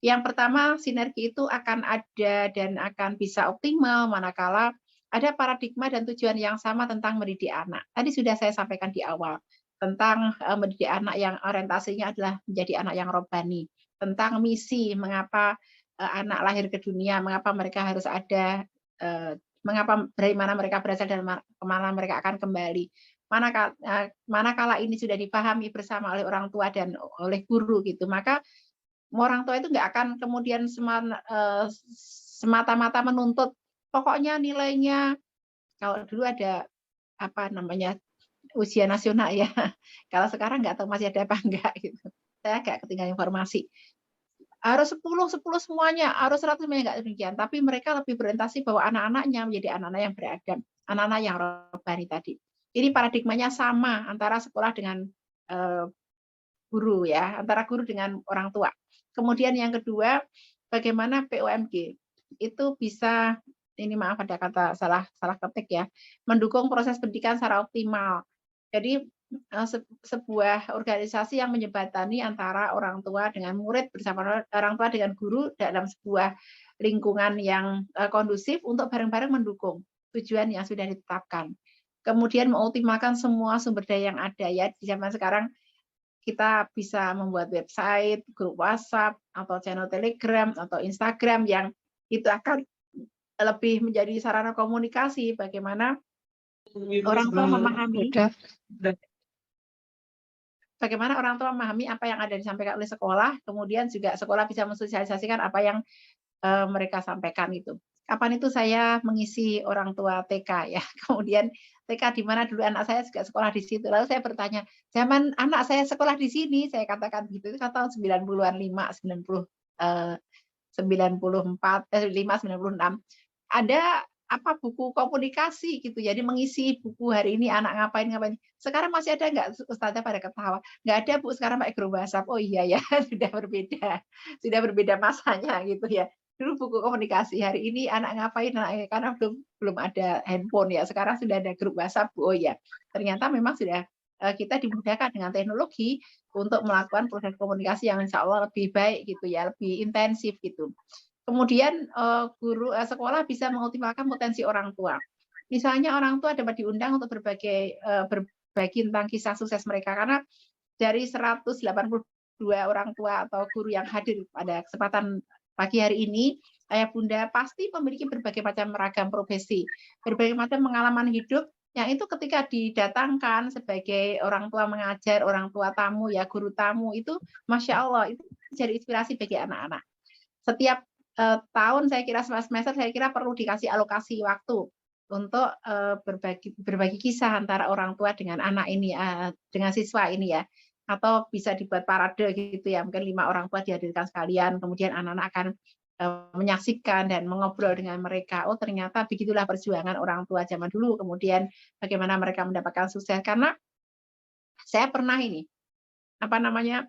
Yang pertama, sinergi itu akan ada dan akan bisa optimal manakala ada paradigma dan tujuan yang sama tentang mendidik anak. Tadi sudah saya sampaikan di awal tentang mendidik anak yang orientasinya adalah menjadi anak yang robbani, tentang misi mengapa anak lahir ke dunia, mengapa mereka harus ada, mengapa dari mana mereka berasal dan kemana mereka akan kembali. Manakala ini sudah dipahami bersama oleh orang tua dan oleh guru gitu, maka orang tua itu nggak akan kemudian semata-mata menuntut, pokoknya nilainya kalau dulu ada, apa namanya, ujian nasional ya, kalau sekarang nggak tahu masih ada apa enggak gitu. Saya agak ketinggalan informasi. Harus 10 10 semuanya, harus 100 semuanya, nggak demikian. Tapi mereka lebih berorientasi bahwa anak-anaknya menjadi anak-anak yang beradab, anak-anak yang robbani tadi. Ini paradigmanya sama antara sekolah dengan, eee, guru ya, antara guru dengan orang tua. Kemudian yang kedua, bagaimana POMG itu bisa, ini maaf ada kata salah salah ketik ya, mendukung proses pendidikan secara optimal. Jadi sebuah organisasi yang menjembatani antara orang tua dengan murid bersama orang tua dengan guru dalam sebuah lingkungan yang kondusif untuk bareng-bareng mendukung tujuan yang sudah ditetapkan. Kemudian mengoptimalkan semua sumber daya yang ada ya di zaman sekarang. Kita bisa membuat website, grup WhatsApp, atau channel Telegram, atau Instagram yang itu akan lebih menjadi sarana komunikasi bagaimana orang tua memahami apa yang ada disampaikan oleh sekolah, kemudian juga sekolah bisa mensosialisasikan apa yang mereka sampaikan itu. Kapan itu saya mengisi orang tua TK ya, kemudian TK di mana dulu anak saya juga sekolah di situ. Lalu saya bertanya, "Zaman anak saya sekolah di sini," saya katakan gitu, itu kan tahun 90-an 5, 90, 94, 5, 96. Ada apa buku komunikasi gitu, jadi mengisi buku hari ini anak ngapain ngapain. Sekarang masih ada nggak? Ustazah pada ketawa. Nggak ada Bu, sekarang pakai grup WhatsApp. Oh iya ya, sudah berbeda masanya gitu ya. Dulu buku komunikasi, hari ini anak ngapain, karena belum belum ada handphone ya, sekarang sudah ada grup WhatsApp. Oh ya, ternyata memang sudah kita dimudahkan dengan teknologi untuk melakukan proses komunikasi yang insya Allah lebih baik gitu ya, lebih intensif gitu. Kemudian sekolah bisa mengoptimalkan potensi orang tua. Misalnya orang tua dapat diundang untuk berbagi tentang kisah sukses mereka, karena dari 182 orang tua atau guru yang hadir pada kesempatan pagi hari ini, ayah bunda pasti memiliki berbagai macam ragam profesi, berbagai macam pengalaman hidup yang itu ketika didatangkan sebagai orang tua mengajar, orang tua tamu ya, guru tamu itu Masya Allah itu jadi inspirasi bagi anak-anak. Setiap tahun saya kira semester saya kira perlu dikasih alokasi waktu untuk berbagi kisah antara orang tua dengan anak ini, dengan siswa ini ya. Atau bisa dibuat parade gitu ya, mungkin 5 orang tua dihadirkan sekalian, kemudian anak-anak akan menyaksikan dan mengobrol dengan mereka. Oh ternyata begitulah perjuangan orang tua zaman dulu, kemudian bagaimana mereka mendapatkan sukses. Karena saya pernah ini, apa namanya,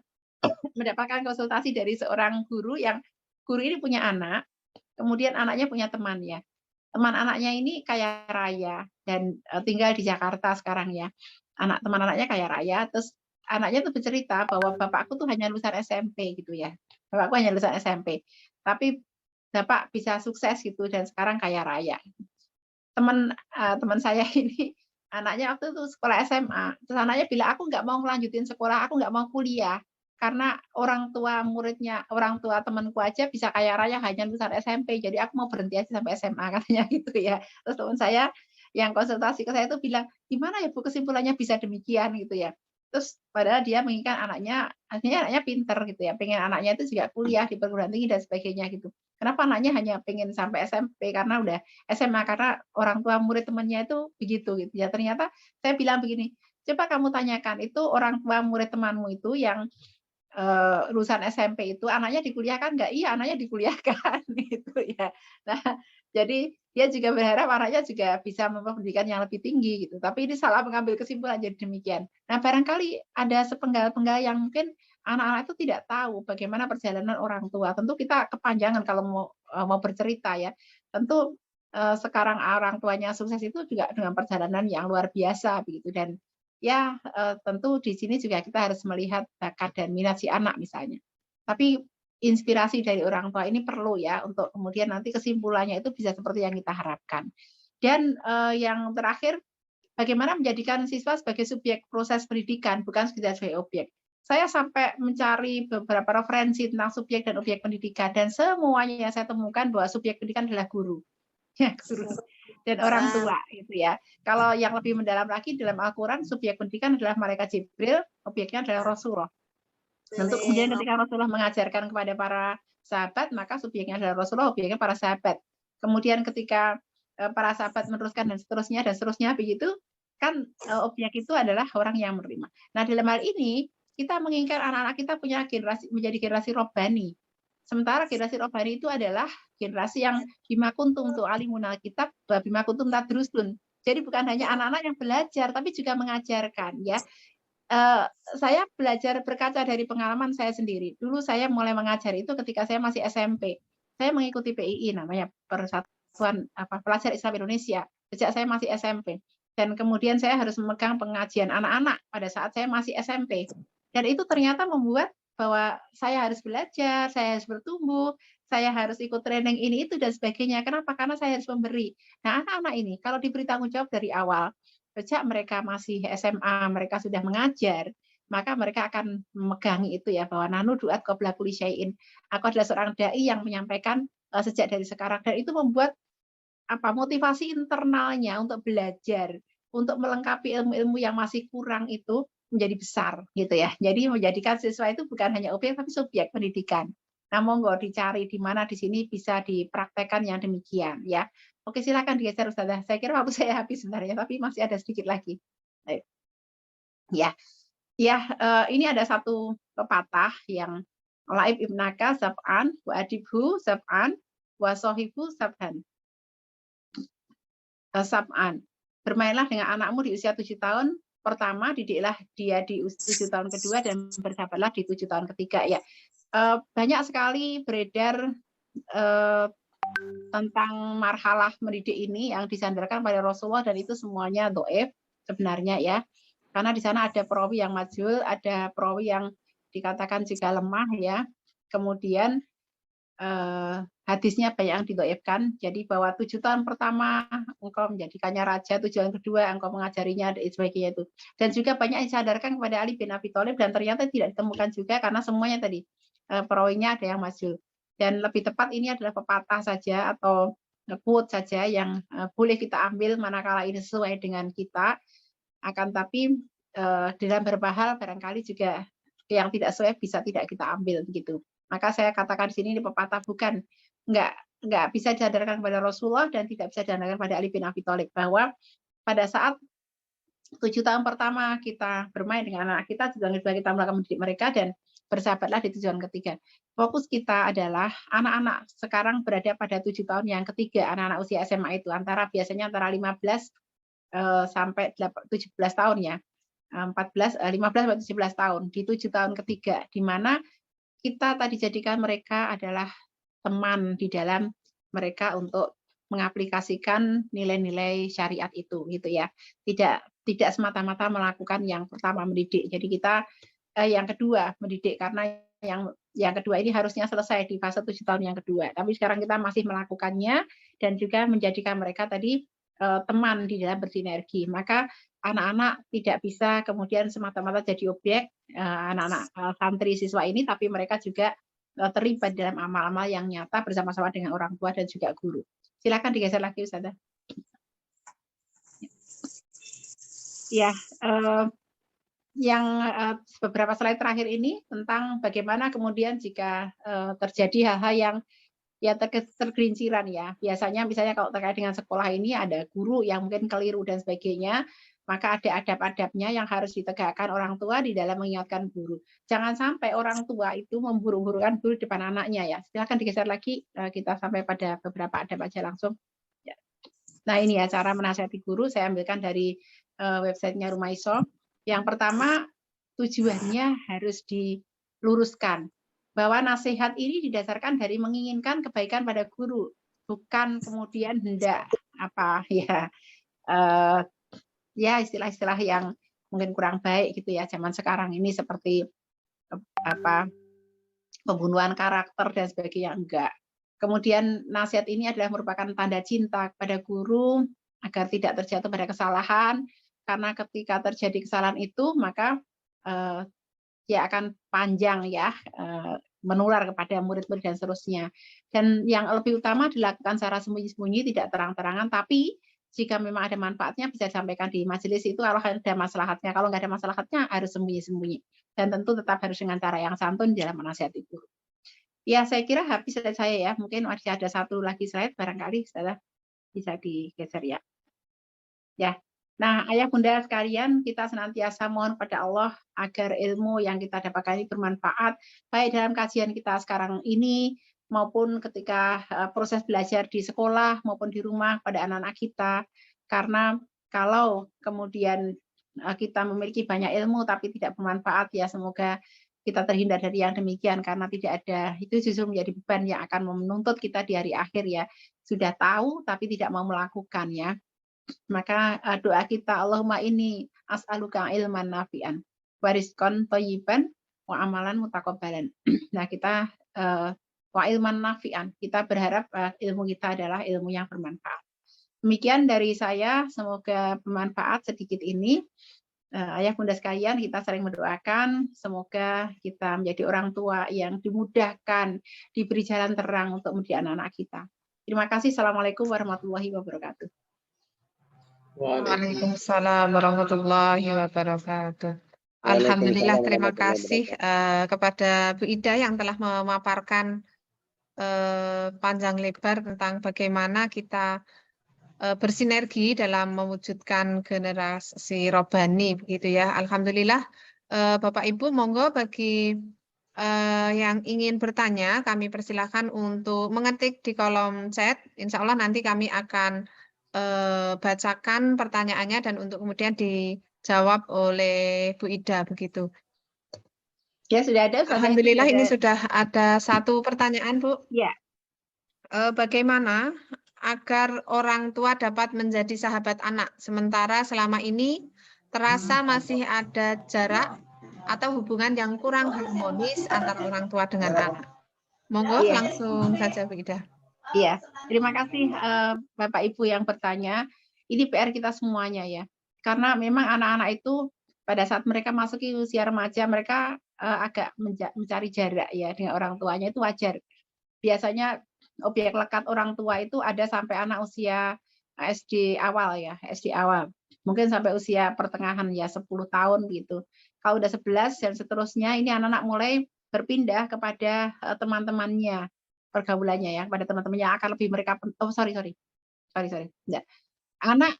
mendapatkan konsultasi dari seorang guru ini punya anak, kemudian anaknya punya teman ya. Teman anaknya ini kaya raya dan tinggal di Jakarta sekarang ya. Teman anaknya kaya raya, terus anaknya tuh bercerita bahwa bapakku tuh hanya lulusan SMP gitu ya. Bapakku hanya lulusan SMP, tapi bapak bisa sukses gitu dan sekarang kaya raya. Teman saya ini anaknya waktu itu sekolah SMA, terus anaknya bilang, "Aku nggak mau ngelanjutin sekolah, aku nggak mau kuliah, karena orang tua temanku aja bisa kaya raya hanya lulusan SMP, jadi aku mau berhenti aja sampai SMA," katanya gitu ya. Terus teman saya yang konsultasi ke saya itu bilang, "Gimana ya Bu kesimpulannya bisa demikian?" Gitu ya. Terus padahal dia menginginkan anaknya, akhirnya anaknya pinter gitu ya, pengen anaknya itu juga kuliah di perguruan tinggi dan sebagainya gitu. Kenapa anaknya hanya pengen sampai SMP? Karena udah SMA, karena orang tua murid temannya itu begitu gitu ya. Ternyata saya bilang begini, "Coba kamu tanyakan, itu orang tua murid temanmu itu yang lulusan SMP itu anaknya dikuliahkan nggak?" "Iya, anaknya dikuliahkan," gitu ya. Nah, jadi dia juga berharap anaknya juga bisa memperoleh pendidikan yang lebih tinggi gitu, tapi ini salah mengambil kesimpulan jadi demikian. Nah, barangkali ada sepenggal-penggal yang mungkin anak-anak itu tidak tahu bagaimana perjalanan orang tua. Tentu kita kepanjangan kalau mau bercerita ya. Tentu sekarang orang tuanya sukses itu juga dengan perjalanan yang luar biasa begitu. Dan ya tentu di sini juga kita harus melihat bakat dan minat si anak misalnya. Tapi inspirasi dari orang tua ini perlu ya untuk kemudian nanti kesimpulannya itu bisa seperti yang kita harapkan. Dan yang terakhir, bagaimana menjadikan siswa sebagai subjek proses pendidikan, bukan sebagai objek. Saya sampai mencari beberapa referensi tentang subjek dan objek pendidikan, dan semuanya yang saya temukan bahwa subjek pendidikan adalah guru. Ya, guru dan orang tua gitu ya. Kalau yang lebih mendalam lagi dalam Al-Quran, subjek pendidikan adalah malaikat Jibril, objeknya adalah Rasulullah. Tentu kemudian ketika Rasulullah mengajarkan kepada para sahabat, maka subjeknya adalah Rasulullah, objeknya para sahabat. Kemudian ketika para sahabat meneruskan dan seterusnya begitu, kan objek itu adalah orang yang menerima. Nah, dalam hal ini kita menginginkan anak-anak kita punya generasi menjadi generasi robbani. Sementara generasi robbani itu adalah generasi yang bima kuntum tu alimunal kitab wa bima kuntum tadrusun. Jadi bukan hanya anak-anak yang belajar tapi juga mengajarkan ya. Saya belajar berkaca dari pengalaman saya sendiri. Dulu saya mulai mengajar itu ketika saya masih SMP. Saya mengikuti PII namanya Persatuan Pelajar Islam Indonesia sejak saya masih SMP. Dan kemudian saya harus memegang pengajian anak-anak pada saat saya masih SMP. Dan itu ternyata membuat bahwa saya harus belajar, saya harus bertumbuh, saya harus ikut training ini itu dan sebagainya. Kenapa? Karena saya harus memberi. Nah, anak-anak ini kalau diberi tanggung jawab dari awal, sejak mereka masih SMA, mereka sudah mengajar, maka mereka akan memegangi itu ya, bahwa nanu duat qabla kulli syai'in. Aku adalah seorang dai yang menyampaikan sejak dari sekarang, dan itu membuat motivasi internalnya untuk belajar, untuk melengkapi ilmu-ilmu yang masih kurang itu menjadi besar gitu ya. Jadi menjadikan siswa itu bukan hanya objek tapi subjek pendidikan. Nah, monggo dicari di mana di sini bisa dipraktekkan yang demikian ya. Oke, silakan digeser Ustazah. Saya kira waktu saya habis sebenarnya, tapi masih ada sedikit lagi. Baik. Ya, ya ini ada satu pepatah yang laib ibnaka sab'an wa adibhu sab'an wa sohibu sab'an. Sab'an. Bermainlah dengan anakmu di usia 7 tahun pertama, didiklah dia di 7 tahun kedua, dan bersahabatlah di 7 tahun ketiga ya. Banyak sekali beredar tentang marhalah mendidik ini yang disandarkan pada Rasulullah, dan itu semuanya dhaif sebenarnya ya. Karena di sana ada perawi yang majhul, ada perawi yang dikatakan juga lemah ya. Kemudian hadisnya banyak yang didhaifkan. Jadi bahwa 7 tahun pertama engkau menjadikannya raja, 7 tahun kedua engkau mengajarinya dan sebagainya itu. Dan juga banyak yang disadarkan kepada Ali bin Abi Thalib, dan ternyata tidak ditemukan juga karena semuanya tadi perawinya ada yang majhul. Dan lebih tepat ini adalah pepatah saja atau quote saja yang boleh kita ambil manakala ini sesuai dengan kita. Akan tapi dalam beberapa hal barangkali juga yang tidak sesuai bisa tidak kita ambil begitu. Maka saya katakan di sini ini pepatah bukan nggak bisa disandarkan kepada Rasulullah dan tidak bisa disandarkan pada Ali bin Abi Thalib, bahwa pada saat 7 tahun pertama kita bermain dengan anak kita, 7 tahun kedua kita melakukan mendidik mereka, dan bersahabatlah di 7 tahun ketiga. Fokus kita adalah anak-anak sekarang berada pada 7 tahun yang ketiga, anak-anak usia SMA itu biasanya antara 15 sampai 17 tahun ya. 15 sampai 17 tahun di 7 tahun ketiga, di mana kita tadi jadikan mereka adalah teman di dalam mereka untuk mengaplikasikan nilai-nilai syariat itu gitu ya. Tidak semata-mata melakukan yang pertama mendidik. Jadi kita yang kedua mendidik, karena yang kedua ini harusnya selesai di fase 7 tahun yang kedua. Tapi sekarang kita masih melakukannya dan juga menjadikan mereka tadi teman di dalam bersinergi. Maka anak-anak tidak bisa kemudian semata-mata jadi objek anak-anak santri siswa ini, tapi mereka juga terlibat dalam amal-amal yang nyata bersama-sama dengan orang tua dan juga guru. Silakan digeser lagi Ustazah. Ya, yang beberapa slide terakhir ini tentang bagaimana kemudian jika terjadi hal-hal yang ya tergelinciran ya. Biasanya misalnya kalau terkait dengan sekolah ini ada guru yang mungkin keliru dan sebagainya, maka ada adab-adabnya yang harus ditegakkan orang tua di dalam mengingatkan guru. Jangan sampai orang tua itu memburu-burukan guru depan anaknya ya. Silakan digeser lagi, kita sampai pada beberapa adab aja langsung. Ya. Nah ini ya cara menasihati guru, saya ambilkan dari websitenya Rumaiso. Yang pertama, tujuannya harus diluruskan. Bahwa nasihat ini didasarkan dari menginginkan kebaikan pada guru. bukan kemudian hendak apa ya ya istilah-istilah yang mungkin kurang baik gitu ya zaman sekarang ini seperti apa pembunuhan karakter dan sebagainya, enggak. Kemudian nasihat ini adalah merupakan tanda cinta kepada guru agar tidak terjatuh pada kesalahan, karena ketika terjadi kesalahan itu maka dia akan panjang ya, menular kepada murid-murid dan seterusnya. Dan yang lebih utama dilakukan secara sembunyi-sembunyi, tidak terang-terangan, tapi jika memang ada manfaatnya bisa disampaikan di majelis itu kalau ada maslahatnya. Kalau nggak ada maslahatnya harus sembunyi-sembunyi. Dan tentu tetap harus dengan cara yang santun dalam menasihati guru. Ya, saya kira habis dari saya ya. Mungkin masih ada satu lagi slide, barangkali bisa digeser ya. Ya. Nah, ayah bunda sekalian, kita senantiasa mohon pada Allah agar ilmu yang kita dapatkan ini bermanfaat, baik dalam kajian kita sekarang ini, maupun ketika proses belajar di sekolah, maupun di rumah pada anak-anak kita. Karena kalau kemudian kita memiliki banyak ilmu tapi tidak bermanfaat, ya semoga kita terhindar dari yang demikian, karena tidak ada, itu justru menjadi beban yang akan menuntut kita di hari akhir ya. Sudah tahu tapi tidak mau melakukan ya. Maka doa kita, Allahumma ini as'aluka ilman nafi'an, warizqan thayyiban, wa amalan mutaqabbalan. Nah, kita wa ilman nafi'an, kita berharap ilmu kita adalah ilmu yang bermanfaat. Demikian dari saya, semoga bermanfaat sedikit ini. Ayah bunda sekalian, kita sering mendoakan semoga kita menjadi orang tua yang dimudahkan, diberi jalan terang untuk mendidik anak-anak kita. Terima kasih. Assalamualaikum warahmatullahi wabarakatuh. Waalaikumsalam warahmatullahi wabarakatuh. Alhamdulillah, terima kasih kepada Bu Ida yang telah memaparkan panjang lebar tentang bagaimana kita bersinergi dalam mewujudkan generasi robani begitu ya. Alhamdulillah, Bapak Ibu monggo bagi yang ingin bertanya kami persilahkan untuk mengetik di kolom chat. Insya Allah nanti kami akan bacakan pertanyaannya dan untuk kemudian dijawab oleh Bu Ida begitu. Ya sudah ada. Alhamdulillah ini sudah ada satu pertanyaan Bu. Ya. Bagaimana agar orang tua dapat menjadi sahabat anak sementara selama ini terasa masih ada jarak atau hubungan yang kurang harmonis antara orang tua dengan anak? Monggo langsung saja Bu Ida. Iya, terima kasih Bapak Ibu yang bertanya. Ini PR kita semuanya ya. Karena memang anak-anak itu pada saat mereka masuk ke usia remaja, mereka agak mencari jarak ya dengan orang tuanya, itu wajar. Biasanya objek lekat orang tua itu ada sampai anak usia SD awal ya, SD awal. Mungkin sampai usia pertengahan ya 10 tahun gitu. Kalau udah 11 dan seterusnya, ini anak-anak mulai berpindah kepada teman-temannya, pergaulannya ya, pada teman-temannya akan lebih mereka anak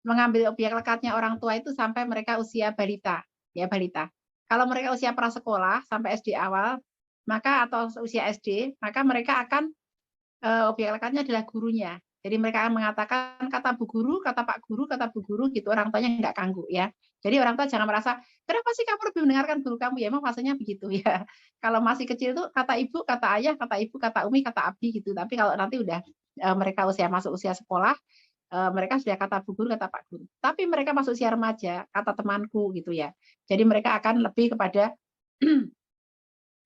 mengambil objek lekatnya orang tua itu sampai mereka usia balita ya, balita. Kalau mereka usia prasekolah sampai SD awal, maka atau usia SD, maka mereka akan objek lekatnya adalah gurunya. Jadi mereka akan mengatakan kata Bu Guru, kata Pak Guru, kata Bu Guru gitu, orang tuanya nggak ganggu ya. Jadi orang tua jangan merasa, kenapa sih kamu lebih mendengarkan guru kamu? Ya emang fasenya begitu ya. Kalau masih kecil tuh kata ibu, kata ayah, kata ibu, kata umi, kata abi gitu. Tapi kalau nanti udah mereka masuk usia sekolah, mereka sudah kata Bu Guru, kata Pak Guru. Tapi mereka masuk usia remaja, kata temanku gitu ya. Jadi mereka akan lebih kepada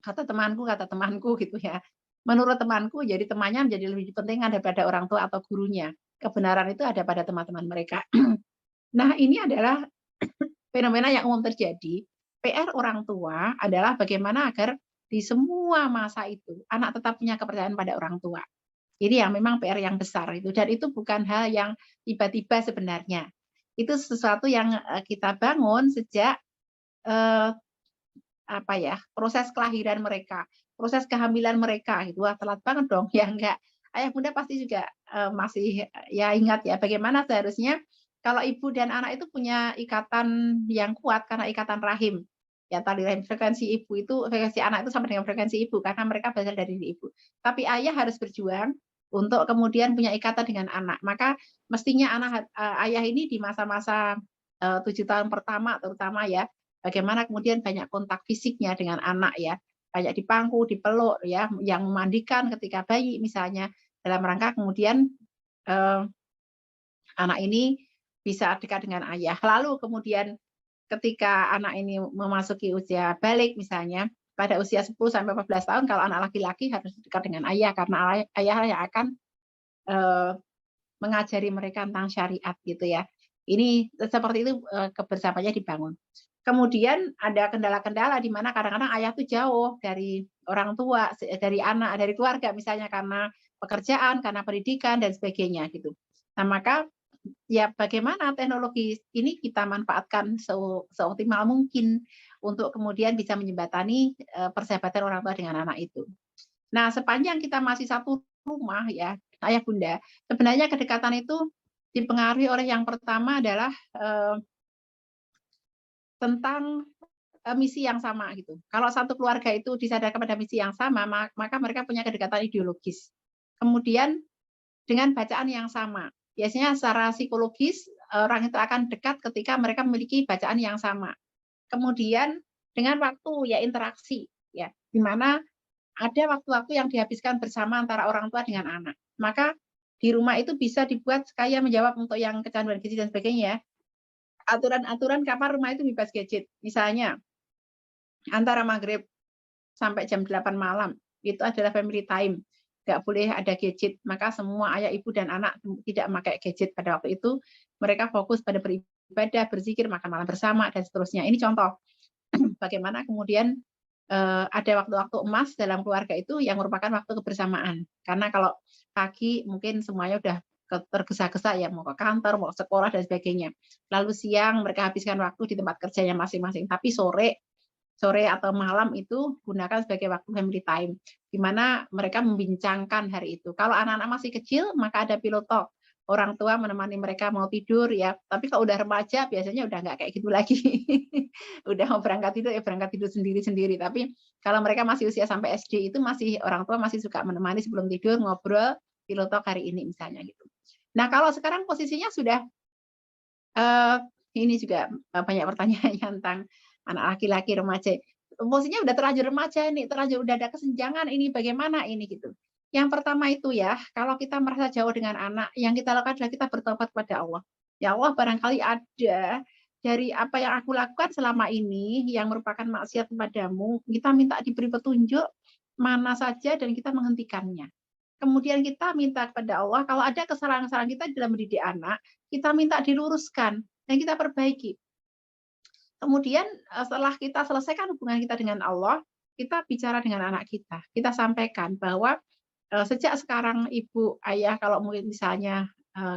kata temanku gitu ya. Menurut temanku, jadi temannya menjadi lebih penting daripada orang tua atau gurunya. Kebenaran itu ada pada teman-teman mereka. Nah, ini adalah fenomena yang umum terjadi. PR orang tua adalah bagaimana agar di semua masa itu anak tetap punya kepercayaan pada orang tua. Ini yang memang PR yang besar itu, dan itu bukan hal yang tiba-tiba sebenarnya. Itu sesuatu yang kita bangun sejak proses kelahiran mereka, proses kehamilan mereka gitu. Wah, telat banget dong ya, enggak. Ayah bunda pasti juga masih ya ingat ya bagaimana seharusnya kalau ibu dan anak itu punya ikatan yang kuat karena ikatan rahim. Ya, tali rahim, frekuensi ibu itu, frekuensi anak itu sama dengan frekuensi ibu karena mereka berasal dari ibu. Tapi ayah harus berjuang untuk kemudian punya ikatan dengan anak. Maka mestinya ayah ini di masa-masa 7 tahun pertama terutama ya, bagaimana kemudian banyak kontak fisiknya dengan anak ya, banyak dipangku, dipeluk ya, yang memandikan ketika bayi misalnya, dalam rangka kemudian anak ini bisa dekat dengan ayah. Lalu kemudian ketika anak ini memasuki usia balik misalnya, pada usia 10 sampai 14 tahun kalau anak laki-laki harus dekat dengan ayah karena ayah yang akan mengajari mereka tentang syariat gitu ya. Ini seperti itu kebersamaannya dibangun. Kemudian ada kendala-kendala di mana kadang-kadang ayah tuh jauh dari orang tua, dari anak, dari keluarga misalnya karena pekerjaan, karena pendidikan dan sebagainya gitu. Nah, maka ya bagaimana teknologi ini kita manfaatkan seoptimal mungkin untuk kemudian bisa menjembatani persahabatan orang tua dengan anak itu. Nah, sepanjang kita masih satu rumah ya, ayah bunda, sebenarnya kedekatan itu dipengaruhi oleh yang pertama adalah tentang misi yang sama gitu. Kalau satu keluarga itu disadarkan pada misi yang sama, maka mereka punya kedekatan ideologis. Kemudian dengan bacaan yang sama. Biasanya secara psikologis orang itu akan dekat ketika mereka memiliki bacaan yang sama. Kemudian dengan waktu ya interaksi ya, di mana ada waktu-waktu yang dihabiskan bersama antara orang tua dengan anak. Maka di rumah itu bisa dibuat kayak menjawab untuk yang kecanduan gadget dan sebagainya ya. Aturan-aturan kapan rumah itu bebas gadget. Misalnya antara maghrib sampai jam 8 malam itu adalah family time. Nggak boleh ada gadget. Maka semua ayah, ibu, dan anak tidak memakai gadget pada waktu itu. Mereka fokus pada beribadah, berzikir, makan malam bersama, dan seterusnya. Ini contoh bagaimana kemudian ada waktu-waktu emas dalam keluarga itu yang merupakan waktu kebersamaan. Karena kalau pagi mungkin semuanya udah tergesa-gesa ya, mau ke kantor, mau ke sekolah, dan sebagainya. Lalu siang mereka habiskan waktu di tempat kerjanya masing-masing. Tapi sore atau malam itu gunakan sebagai waktu family time, di mana mereka membincangkan hari itu. Kalau anak-anak masih kecil, maka ada pillow talk. Orang tua menemani mereka mau tidur ya. Tapi kalau udah remaja biasanya udah nggak kayak gitu lagi. Udah mau berangkat tidur ya berangkat tidur sendiri-sendiri. Tapi kalau mereka masih usia sampai SD itu masih orang tua masih suka menemani sebelum tidur ngobrol pillow talk hari ini misalnya gitu. Nah, kalau sekarang posisinya sudah ini juga banyak pertanyaan tentang anak laki-laki remaja. Posisinya udah terlanjur remaja ini, terlanjur udah ada kesenjangan ini bagaimana ini gitu. Yang pertama itu ya, kalau kita merasa jauh dengan anak, yang kita lakukan adalah kita bertobat kepada Allah. Ya Allah, barangkali ada dari apa yang aku lakukan selama ini yang merupakan maksiat kepadamu, kita minta diberi petunjuk mana saja dan kita menghentikannya. Kemudian kita minta kepada Allah, kalau ada kesalahan-kesalahan kita dalam mendidik anak, kita minta diluruskan dan kita perbaiki. Kemudian setelah kita selesaikan hubungan kita dengan Allah, kita bicara dengan anak kita. Kita sampaikan bahwa sejak sekarang ibu, ayah, kalau mungkin misalnya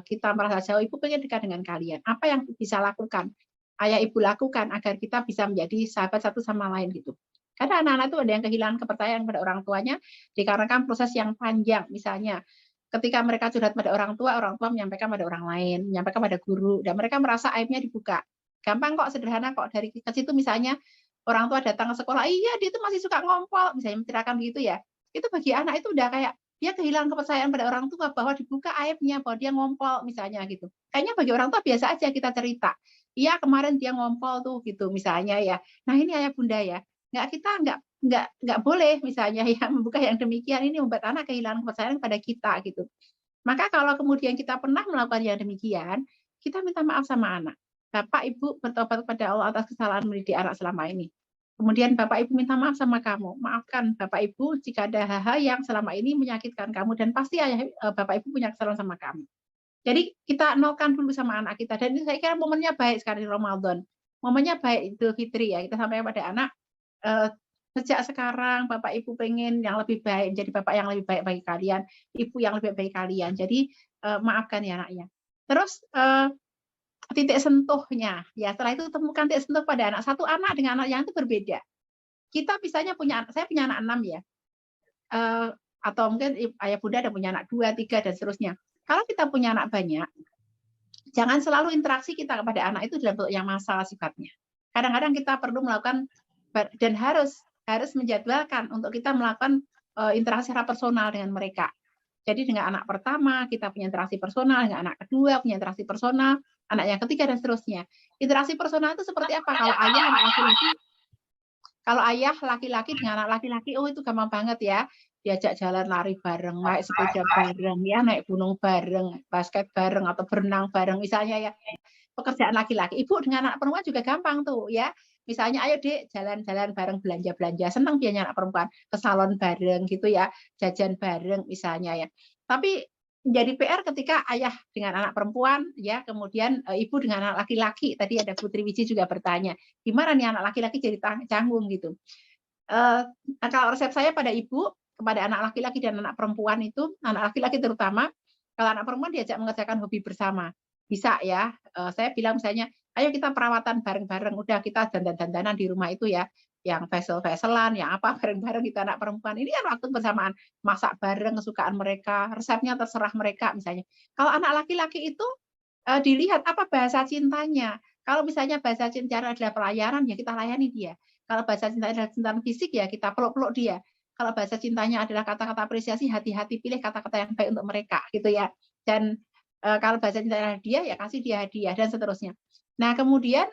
kita merasa jauh, ibu pengen dekat dengan kalian. Apa yang bisa lakukan? Ayah, ibu lakukan agar kita bisa menjadi sahabat satu sama lain gitu. Karena anak-anak itu ada yang kehilangan kepercayaan pada orang tuanya dikarenakan proses yang panjang. Misalnya ketika mereka curhat pada orang tua menyampaikan pada orang lain, menyampaikan pada guru, dan mereka merasa aibnya dibuka. Gampang kok, sederhana kok. Dari kecil itu misalnya orang tua datang ke sekolah, iya dia itu masih suka ngompol, misalnya menceritakan begitu ya. Itu bagi anak itu udah kayak dia kehilangan kepercayaan pada orang tua bahwa dibuka aibnya, bahwa dia ngompol misalnya gitu. Kayaknya bagi orang tua biasa aja kita cerita. Iya kemarin dia ngompol tuh gitu misalnya ya. Nah ini ayah bunda ya. Kita nggak boleh misalnya ya membuka yang demikian, ini membuat anak kehilangan kepercayaan pada kita gitu. Maka kalau kemudian kita pernah melakukan yang demikian, kita minta maaf sama anak. Bapak Ibu bertobat kepada Allah atas kesalahan mendidik anak selama ini. Kemudian Bapak Ibu minta maaf sama kamu. Maafkan Bapak Ibu jika ada hal-hal yang selama ini menyakitkan kamu dan pasti Bapak Ibu punya kesalahan sama kamu. Jadi kita nolkan dulu sama anak kita dan ini saya kira momennya baik sekali Ramadan. Momennya baik Idul Fitri ya. Kita sampaikan pada anak sejak sekarang Bapak Ibu pengen yang lebih baik, jadi Bapak yang lebih baik bagi kalian, Ibu yang lebih baik bagi kalian. Jadi maafkan ya anaknya. Terus titik sentuhnya, ya setelah itu temukan titik sentuh pada anak. Satu anak dengan anak yang itu berbeda. Kita misalnya saya punya anak 6 ya, atau mungkin ayah bunda ada punya anak 2, 3 dan seterusnya. Kalau kita punya anak banyak, jangan selalu interaksi kita kepada anak itu dalam bentuk yang massal sifatnya. Kadang-kadang kita perlu melakukan dan harus menjadwalkan untuk kita melakukan interaksi secara personal dengan mereka. Jadi dengan anak pertama kita punya interaksi personal, dengan anak kedua punya interaksi personal, anak yang ketiga dan seterusnya. Interaksi personal itu seperti apa? Kalau ayah laki-laki dengan anak laki-laki, oh itu gampang banget ya. diajak jalan lari bareng, naik sepeda bareng, ya naik gunung bareng, basket bareng atau berenang bareng misalnya ya. Pekerjaan laki-laki, ibu dengan anak perempuan juga gampang tuh ya. Misalnya ayo Dek jalan-jalan bareng belanja-belanja, senang biasanya anak perempuan ke salon bareng gitu ya, jajan bareng misalnya ya. Tapi menjadi PR ketika ayah dengan anak perempuan ya, kemudian ibu dengan anak laki-laki. Tadi ada Putri Wiji juga bertanya, gimana nih anak laki-laki jadi canggung gitu. Kalau resep saya pada ibu, kepada anak laki-laki dan anak perempuan itu, anak laki-laki terutama, kalau anak perempuan diajak mengerjakan hobi bersama. Bisa ya, saya bilang misalnya, "Ayo kita perawatan bareng-bareng, udah kita dandan-dandanan di rumah itu ya, yang facial-facialan, yang apa bareng-bareng kita anak perempuan." Ini kan waktu bersamaan, masak bareng kesukaan mereka, resepnya terserah mereka misalnya. Kalau anak laki-laki itu, dilihat apa bahasa cintanya. Kalau misalnya bahasa cintanya adalah pelayanan, ya kita layani dia. Kalau bahasa cintanya adalah cinta fisik, ya kita peluk-peluk dia. Kalau bahasa cintanya adalah kata-kata apresiasi, hati-hati pilih kata-kata yang baik untuk mereka, gitu ya. Dan kalau bahasa cintanya dia, ya kasih dia hadiah dan seterusnya. Nah, kemudian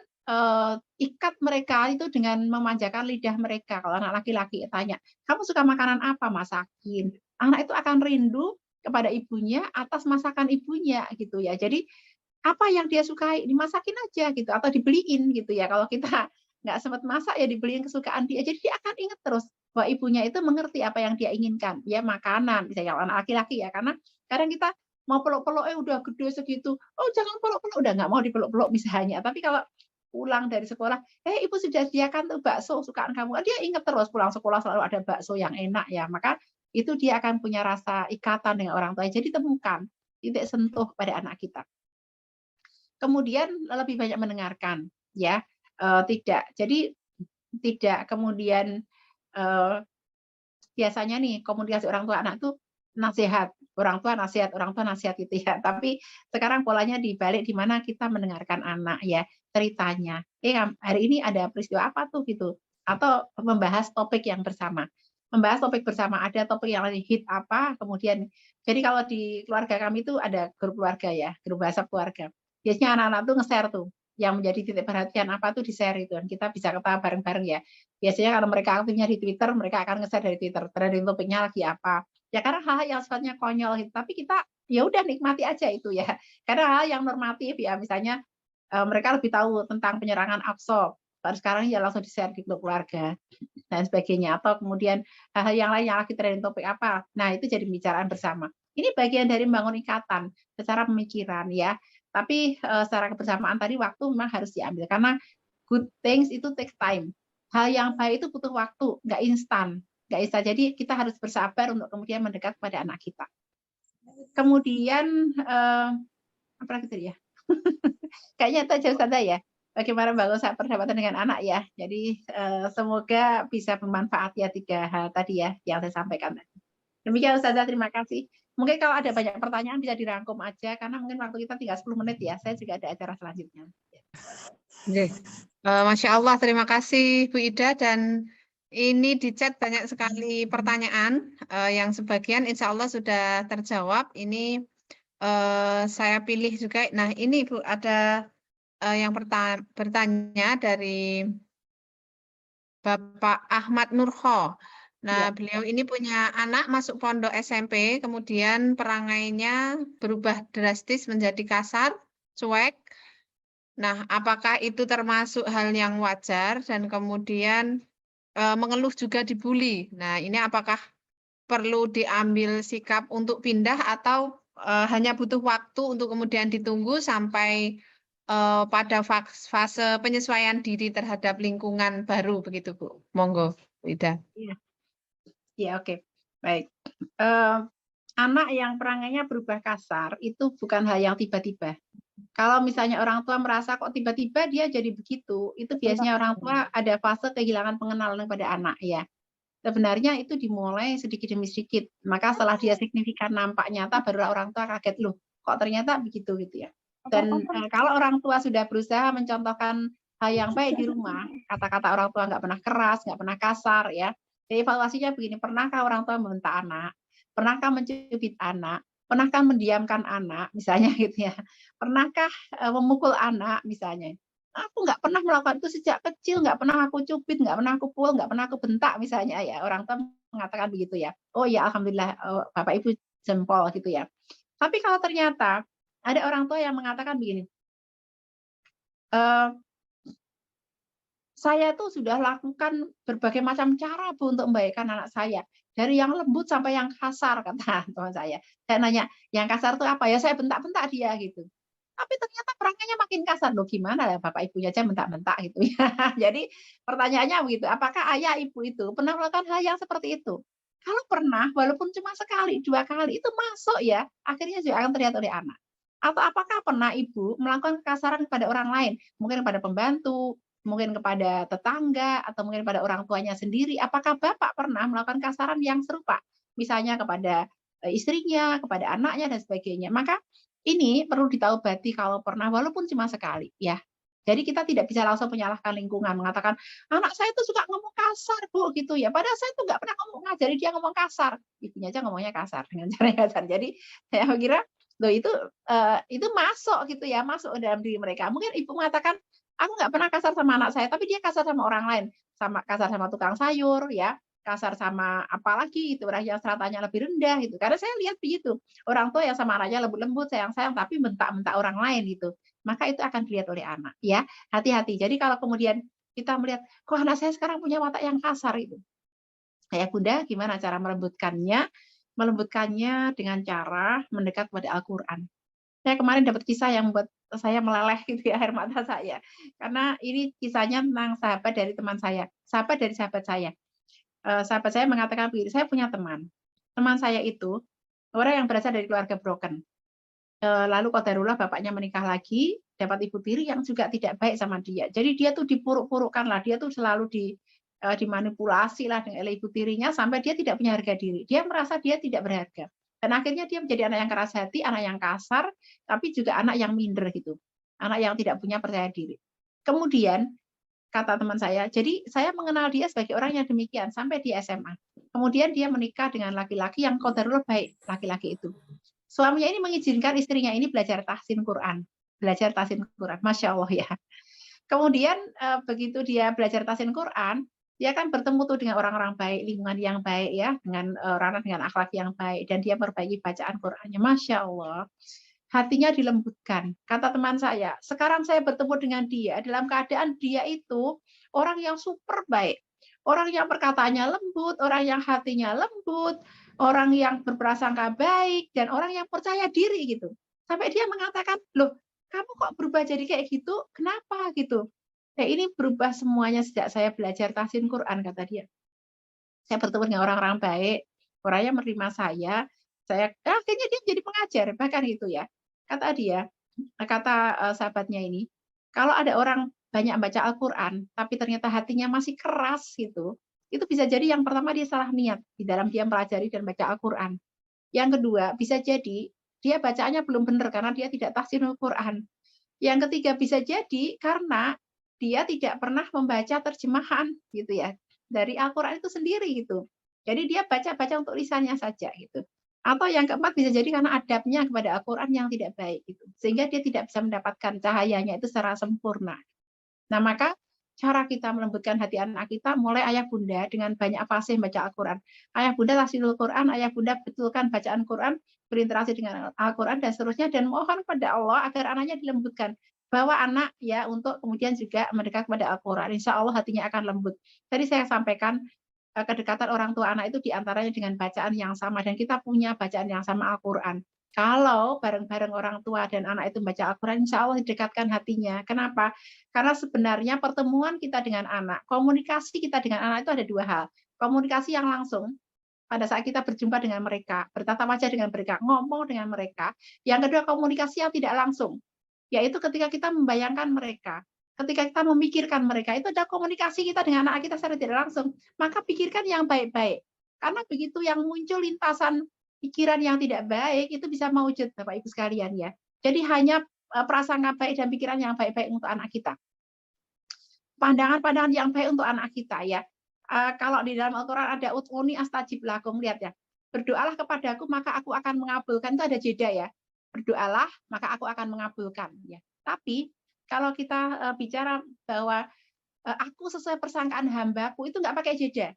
ikat mereka itu dengan memanjakan lidah mereka. Kalau anak laki-laki tanya, kamu suka makanan apa? Masakin. Anak itu akan rindu kepada ibunya atas masakan ibunya gitu ya. Jadi apa yang dia sukai dimasakin aja gitu atau dibeliin gitu ya. Kalau kita nggak sempat masak ya dibeliin kesukaan dia. Jadi dia akan ingat terus bahwa ibunya itu mengerti apa yang dia inginkan. Ya makanan, misalnya kalau anak laki-laki ya, karena kadang kita mau peluk-peluk udah gede segitu, oh jangan peluk-peluk, udah nggak mau dipeluk-peluk misalnya. Tapi kalau pulang dari sekolah, ibu sudah sediakan tuh bakso kesukaan kamu. Dia ingat terus pulang sekolah selalu ada bakso yang enak ya. Maka itu dia akan punya rasa ikatan dengan orang tua. Jadi temukan titik sentuh pada anak kita. Kemudian lebih banyak mendengarkan ya, tidak kemudian, biasanya nih komunikasi orang tua anak tuh nasihat, orang tua nasihat gitu ya. Tapi sekarang polanya dibalik di mana kita mendengarkan anak ya, ceritanya, hari ini ada peristiwa apa tuh?" Gitu. Atau membahas topik yang bersama. Membahas topik bersama, ada topik yang lagi hit apa, kemudian jadi kalau di keluarga kami itu ada grup keluarga ya, grup WhatsApp keluarga. Biasanya anak-anak tuh nge-share tuh, yang menjadi titik perhatian apa tuh di-share itu, dan kita bisa ketawa bareng-bareng ya. Biasanya kalau mereka aktifnya di Twitter, mereka akan nge-share dari Twitter, trending topiknya lagi apa. Ya karena hal-hal yang sifatnya konyol gitu, tapi kita ya udah nikmati aja itu ya. Karena hal yang normatif ya, misalnya mereka lebih tahu tentang penyerangan Aqsa. Baru sekarang ya langsung di-share di grup keluarga dan sebagainya. Atau kemudian hal-hal yang lain yang lagi trending topik apa. Nah, itu jadi pembicaraan bersama. Ini bagian dari membangun ikatan secara pemikiran ya. Tapi secara kebersamaan tadi waktu memang harus diambil karena good things itu take time. Hal yang baik itu butuh waktu, nggak instan, nggak instan. Jadi kita harus bersabar untuk kemudian mendekat pada anak kita. Kemudian apa lagi tadi ya? Kayaknya itu aja Ustazah ya. Bagaimana membangun persahabatan dengan anak ya. Jadi semoga bisa bermanfaat ya 3 hal tadi ya yang saya sampaikan tadi. Demikian Ustazah, terima kasih. Mungkin kalau ada banyak pertanyaan bisa dirangkum aja karena mungkin waktu kita tinggal 10 menit ya. Saya juga ada acara selanjutnya. Oke. Masya Allah, terima kasih Bu Ida, dan ini di chat banyak sekali pertanyaan yang sebagian insya Allah sudah terjawab. Ini saya pilih juga. Nah ini Bu, ada yang bertanya dari Bapak Ahmad Nurho. Nah, Ya. beliau ini punya anak masuk pondok SMP, kemudian perangainya berubah drastis menjadi kasar, cuek. Nah, apakah itu termasuk hal yang wajar dan kemudian mengeluh juga dibully? Nah, ini apakah perlu diambil sikap untuk pindah atau hanya butuh waktu untuk kemudian ditunggu sampai pada fase penyesuaian diri terhadap lingkungan baru begitu Bu? Monggo, Bu Ida. Iya. Ya, oke. Baik. Anak yang perangainya berubah kasar itu bukan hal yang tiba-tiba. Kalau misalnya orang tua merasa kok tiba-tiba dia jadi begitu, itu biasanya orang tua ada fase kehilangan pengenalan kepada anak ya. Sebenarnya itu dimulai sedikit demi sedikit. Maka setelah dia signifikan nampak nyata barulah orang tua kaget, loh kok ternyata begitu gitu ya. Dan kalau orang tua sudah berusaha mencontohkan hal yang baik di rumah, kata-kata orang tua nggak pernah keras, nggak pernah kasar ya. Jadi evaluasinya begini, pernahkah orang tua membentak anak? Pernahkah mencubit anak? Pernahkah mendiamkan anak misalnya gitu ya. Pernahkah memukul anak misalnya. Aku nggak pernah melakukan itu sejak kecil, nggak pernah aku cubit, nggak pernah aku pukul, nggak pernah aku bentak misalnya ya. Orang tua mengatakan begitu ya. Oh ya alhamdulillah Bapak Ibu jempol gitu ya. Tapi kalau ternyata ada orang tua yang mengatakan begini, eee, saya tuh sudah lakukan berbagai macam cara Bu untuk membaikkan anak saya. Dari yang lembut sampai yang kasar kata teman saya. Saya nanya, "Yang kasar tuh apa?" Ya saya bentak-bentak dia gitu. Tapi ternyata perangkainya makin kasar. Loh gimana ya Bapak Ibunya aja bentak-bentak gitu ya. Jadi pertanyaannya begitu, apakah ayah ibu itu pernah melakukan hal yang seperti itu? Kalau pernah, walaupun cuma sekali, 2 kali, itu masuk ya, akhirnya juga akan terlihat oleh anak. Atau apakah pernah ibu melakukan kekerasan kepada orang lain? Mungkin kepada pembantu, mungkin kepada tetangga, atau mungkin pada orang tuanya sendiri. Apakah Bapak pernah melakukan kasaran yang serupa? Misalnya kepada istrinya, kepada anaknya, dan sebagainya. Maka ini perlu ditaubati kalau pernah, walaupun cuma sekali, ya. Jadi kita tidak bisa langsung menyalahkan lingkungan, mengatakan, "Anak saya itu suka ngomong kasar, Bu," gitu ya. Padahal saya tuh nggak pernah ngajari dia ngomong kasar. Ibunya aja ngomongnya kasar, dengan cara yang kasar. Jadi saya kira, loh itu masuk gitu ya, masuk ke dalam diri mereka. Mungkin ibu mengatakan, "Aku nggak pernah kasar sama anak saya," tapi dia kasar sama orang lain, kasar sama tukang sayur, ya, kasar sama apalagi itu orang yang stratanya lebih rendah gitu. Karena saya lihat begitu. Orang tua yang sama anaknya lembut-lembut, sayang-sayang, tapi bentak-bentak orang lain gitu. Maka itu akan dilihat oleh anak, ya. Hati-hati. Jadi kalau kemudian kita melihat, kok anak saya sekarang punya watak yang kasar itu. Ayah Bunda gimana cara melembutkannya? Melembutkannya dengan cara mendekat kepada Al-Quran. Saya kemarin dapat kisah yang membuat saya meleleh gitu ya, air mata saya. Karena ini kisahnya tentang sahabat dari teman saya, sahabat dari sahabat saya. Sahabat saya mengatakan begini, "Saya punya teman. Teman saya itu orang yang berasal dari keluarga broken. Lalu qadarullah bapaknya menikah lagi, dapat ibu tiri yang juga tidak baik sama dia. Jadi dia tuh dipuruk-purukkan lah, dia tuh selalu dimanipulasi lah oleh ibu tirinya sampai dia tidak punya harga diri. Dia merasa dia tidak berharga. Dan akhirnya dia menjadi anak yang keras hati, anak yang kasar, tapi juga anak yang minder gitu. Anak yang tidak punya percaya diri. Kemudian kata teman saya, jadi saya mengenal dia sebagai orang yang demikian sampai di SMA. Kemudian dia menikah dengan laki-laki yang qadarullah baik, laki-laki itu. Suaminya ini mengizinkan istrinya ini belajar tahsin Quran. Belajar tahsin Quran, Masya Allah ya. Kemudian begitu dia belajar tahsin Quran, dia kan bertemu tuh dengan orang-orang baik, lingkungan yang baik ya, dengan orang dengan akhlak yang baik, dan dia perbaiki bacaan Qurannya. Masya Allah, hatinya dilembutkan. Kata teman saya, sekarang saya bertemu dengan dia dalam keadaan dia itu orang yang super baik. Orang yang perkataannya lembut, orang yang hatinya lembut, orang yang berprasangka baik, dan orang yang percaya diri gitu. Sampai dia mengatakan, "Loh, kamu kok berubah jadi kayak gitu? Kenapa?" gitu. "Ya ini berubah semuanya sejak saya belajar tahsin Quran," kata dia. "Saya bertemu dengan orang-orang baik, orangnya menerima saya akhirnya dia menjadi pengajar, bahkan gitu ya." Kata dia, kata, sahabatnya ini, "Kalau ada orang banyak baca Al-Quran, tapi ternyata hatinya masih keras gitu, itu bisa jadi yang pertama dia salah niat di dalam dia mempelajari dan baca Al-Quran. Yang kedua, bisa jadi dia bacaannya belum benar karena dia tidak tahsinul Quran. Yang ketiga bisa jadi karena dia tidak pernah membaca terjemahan gitu ya, dari Al-Quran itu sendiri gitu. Jadi dia baca-baca untuk lisannya saja gitu. Atau yang keempat bisa jadi karena adabnya kepada Al-Quran yang tidak baik gitu. Sehingga dia tidak bisa mendapatkan cahayanya itu secara sempurna. Nah, maka cara kita melembutkan hati anak kita mulai ayah bunda dengan banyak fasih baca Al-Quran. Ayah bunda tahsinul Quran, ayah bunda betulkan bacaan Quran, berinteraksi dengan Al-Quran dan seterusnya, dan mohon kepada Allah agar anaknya dilembutkan. Bawa anak ya untuk kemudian juga mendekat kepada Al-Quran. Insya Allah hatinya akan lembut. Tadi saya sampaikan kedekatan orang tua anak itu diantaranya dengan bacaan yang sama dan kita punya bacaan yang sama Al-Quran. Kalau bareng-bareng orang tua dan anak itu membaca Al-Quran, insya Allah didekatkan hatinya. Kenapa? Karena sebenarnya pertemuan kita dengan anak, komunikasi kita dengan anak itu ada dua hal. Komunikasi yang langsung, pada saat kita berjumpa dengan mereka, bertatap wajah dengan mereka, ngomong dengan mereka. Yang kedua, komunikasi yang tidak langsung, yaitu ketika kita membayangkan mereka, ketika kita memikirkan mereka, itu ada komunikasi kita dengan anak kita secara tidak langsung. Maka pikirkan yang baik-baik. Karena begitu yang muncul lintasan pikiran yang tidak baik, itu bisa mewujud, Bapak Ibu sekalian ya. Jadi hanya prasangka baik dan pikiran yang baik-baik untuk anak kita. Pandangan-pandangan yang baik untuk anak kita ya. Kalau di dalam Al-Quran ada ud'uni astajib lakum, lihat ya. Berdoalah kepadaku maka aku akan mengabulkan, itu ada jeda ya. Berdoalah maka aku akan mengabulkan ya. Tapi kalau kita bicara bahwa aku sesuai persangkaan hambaku, itu nggak pakai jeda.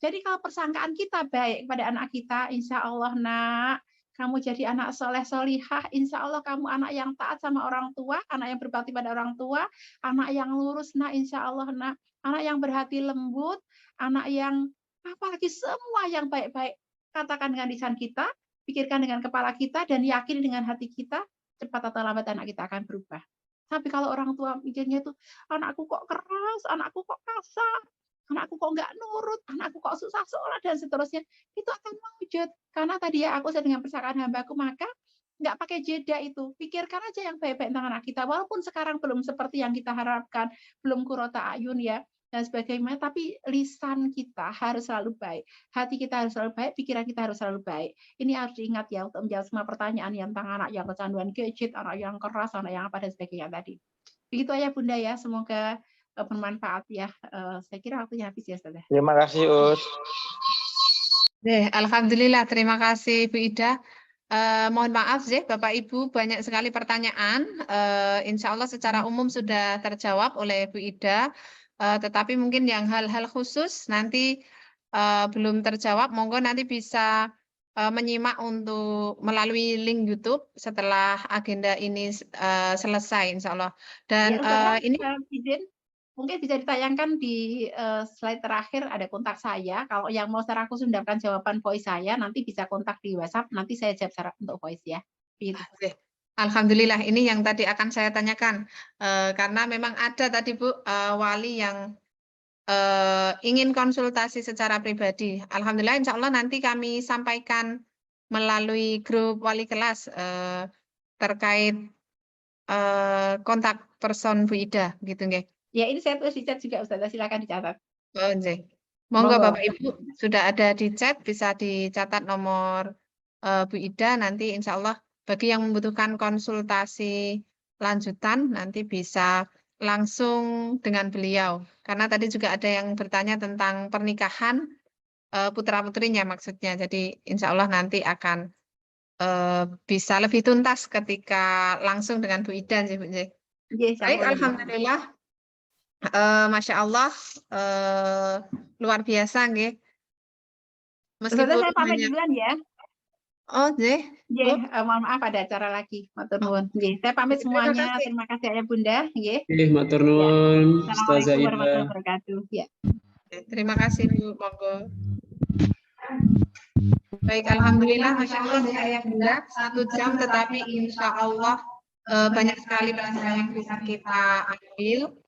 Jadi kalau persangkaan kita baik kepada anak kita, insya Allah nak, kamu jadi anak soleh solihah, insya Allah kamu anak yang taat sama orang tua, anak yang berbakti pada orang tua, anak yang lurus nak, insya Allah nak, anak yang berhati lembut, anak yang apalagi semua yang baik-baik. Katakan dengan lisan kita, pikirkan dengan kepala kita, dan yakini dengan hati kita, cepat atau lambat anak kita akan berubah. Tapi kalau orang tua mikirnya itu, anakku kok keras, anakku kok kasar, anakku kok nggak nurut, anakku kok susah sekolah, dan seterusnya, itu akan mewujud. Karena tadi ya aku sedang persakaan hambaku, maka nggak pakai jeda itu. Pikirkan aja yang baik-baik tentang anak kita. Walaupun sekarang belum seperti yang kita harapkan, belum kurota ayun ya, dan sebagainya, tapi lisan kita harus selalu baik. Hati kita harus selalu baik, pikiran kita harus selalu baik. Ini harus diingat ya, untuk menjawab semua pertanyaan yang tentang anak yang kecanduan gadget, anak yang keras, anak yang apa, dan sebagainya tadi. Begitu aja Bunda ya, semoga bermanfaat ya. Saya kira waktunya habis ya, Ustazah. Terima kasih, Us. Alhamdulillah, terima kasih Bu Ida. Mohon maaf Bapak Ibu, banyak sekali pertanyaan. Insya Allah secara umum sudah terjawab oleh Bu Ida. Tetapi mungkin yang hal-hal khusus nanti belum terjawab, monggo nanti bisa menyimak untuk melalui link YouTube setelah agenda ini selesai, Insya Allah. Dan Ya, ini izin, mungkin bisa ditayangkan di slide terakhir ada kontak saya. Kalau yang mau secara khusus mendapatkan jawaban voice saya, nanti bisa kontak di WhatsApp. Nanti saya jawab secara untuk voice ya. Gitu. Alhamdulillah, ini yang tadi akan saya tanyakan. Karena memang ada tadi Bu, wali yang ingin konsultasi secara pribadi. Alhamdulillah, insya Allah nanti kami sampaikan melalui grup wali kelas terkait kontak person Bu Ida, gitu nggih. Ya, ini saya tulis di chat juga, Ustazah, silakan dicatat. Oh, nggih. Monggo Bapak Ibu, sudah ada di chat, bisa dicatat nomor Bu Ida, nanti insya Allah bagi yang membutuhkan konsultasi lanjutan nanti bisa langsung dengan beliau. Karena tadi juga ada yang bertanya tentang pernikahan putra-putrinya maksudnya. Jadi insya Allah nanti akan bisa lebih tuntas ketika langsung dengan Bu Ida. Baik, alhamdulillah. Masya Allah, luar biasa nggih. Meskipun saya pamit duluan ya. Oh, nggih. Mohon maaf ada acara lagi. Matur nuwun. Nggih, saya pamit semuanya. Terima kasih Ayah Bunda, nggih. Matur nuwun, Assalamualaikum warahmatullahi wabarakatuh. Ya. Terima kasih Bu, monggo. Baik, alhamdulillah, Masya Allah ya Ayah Bunda, 1 jam tetapi insya Allah banyak sekali pelajaran yang bisa kita ambil.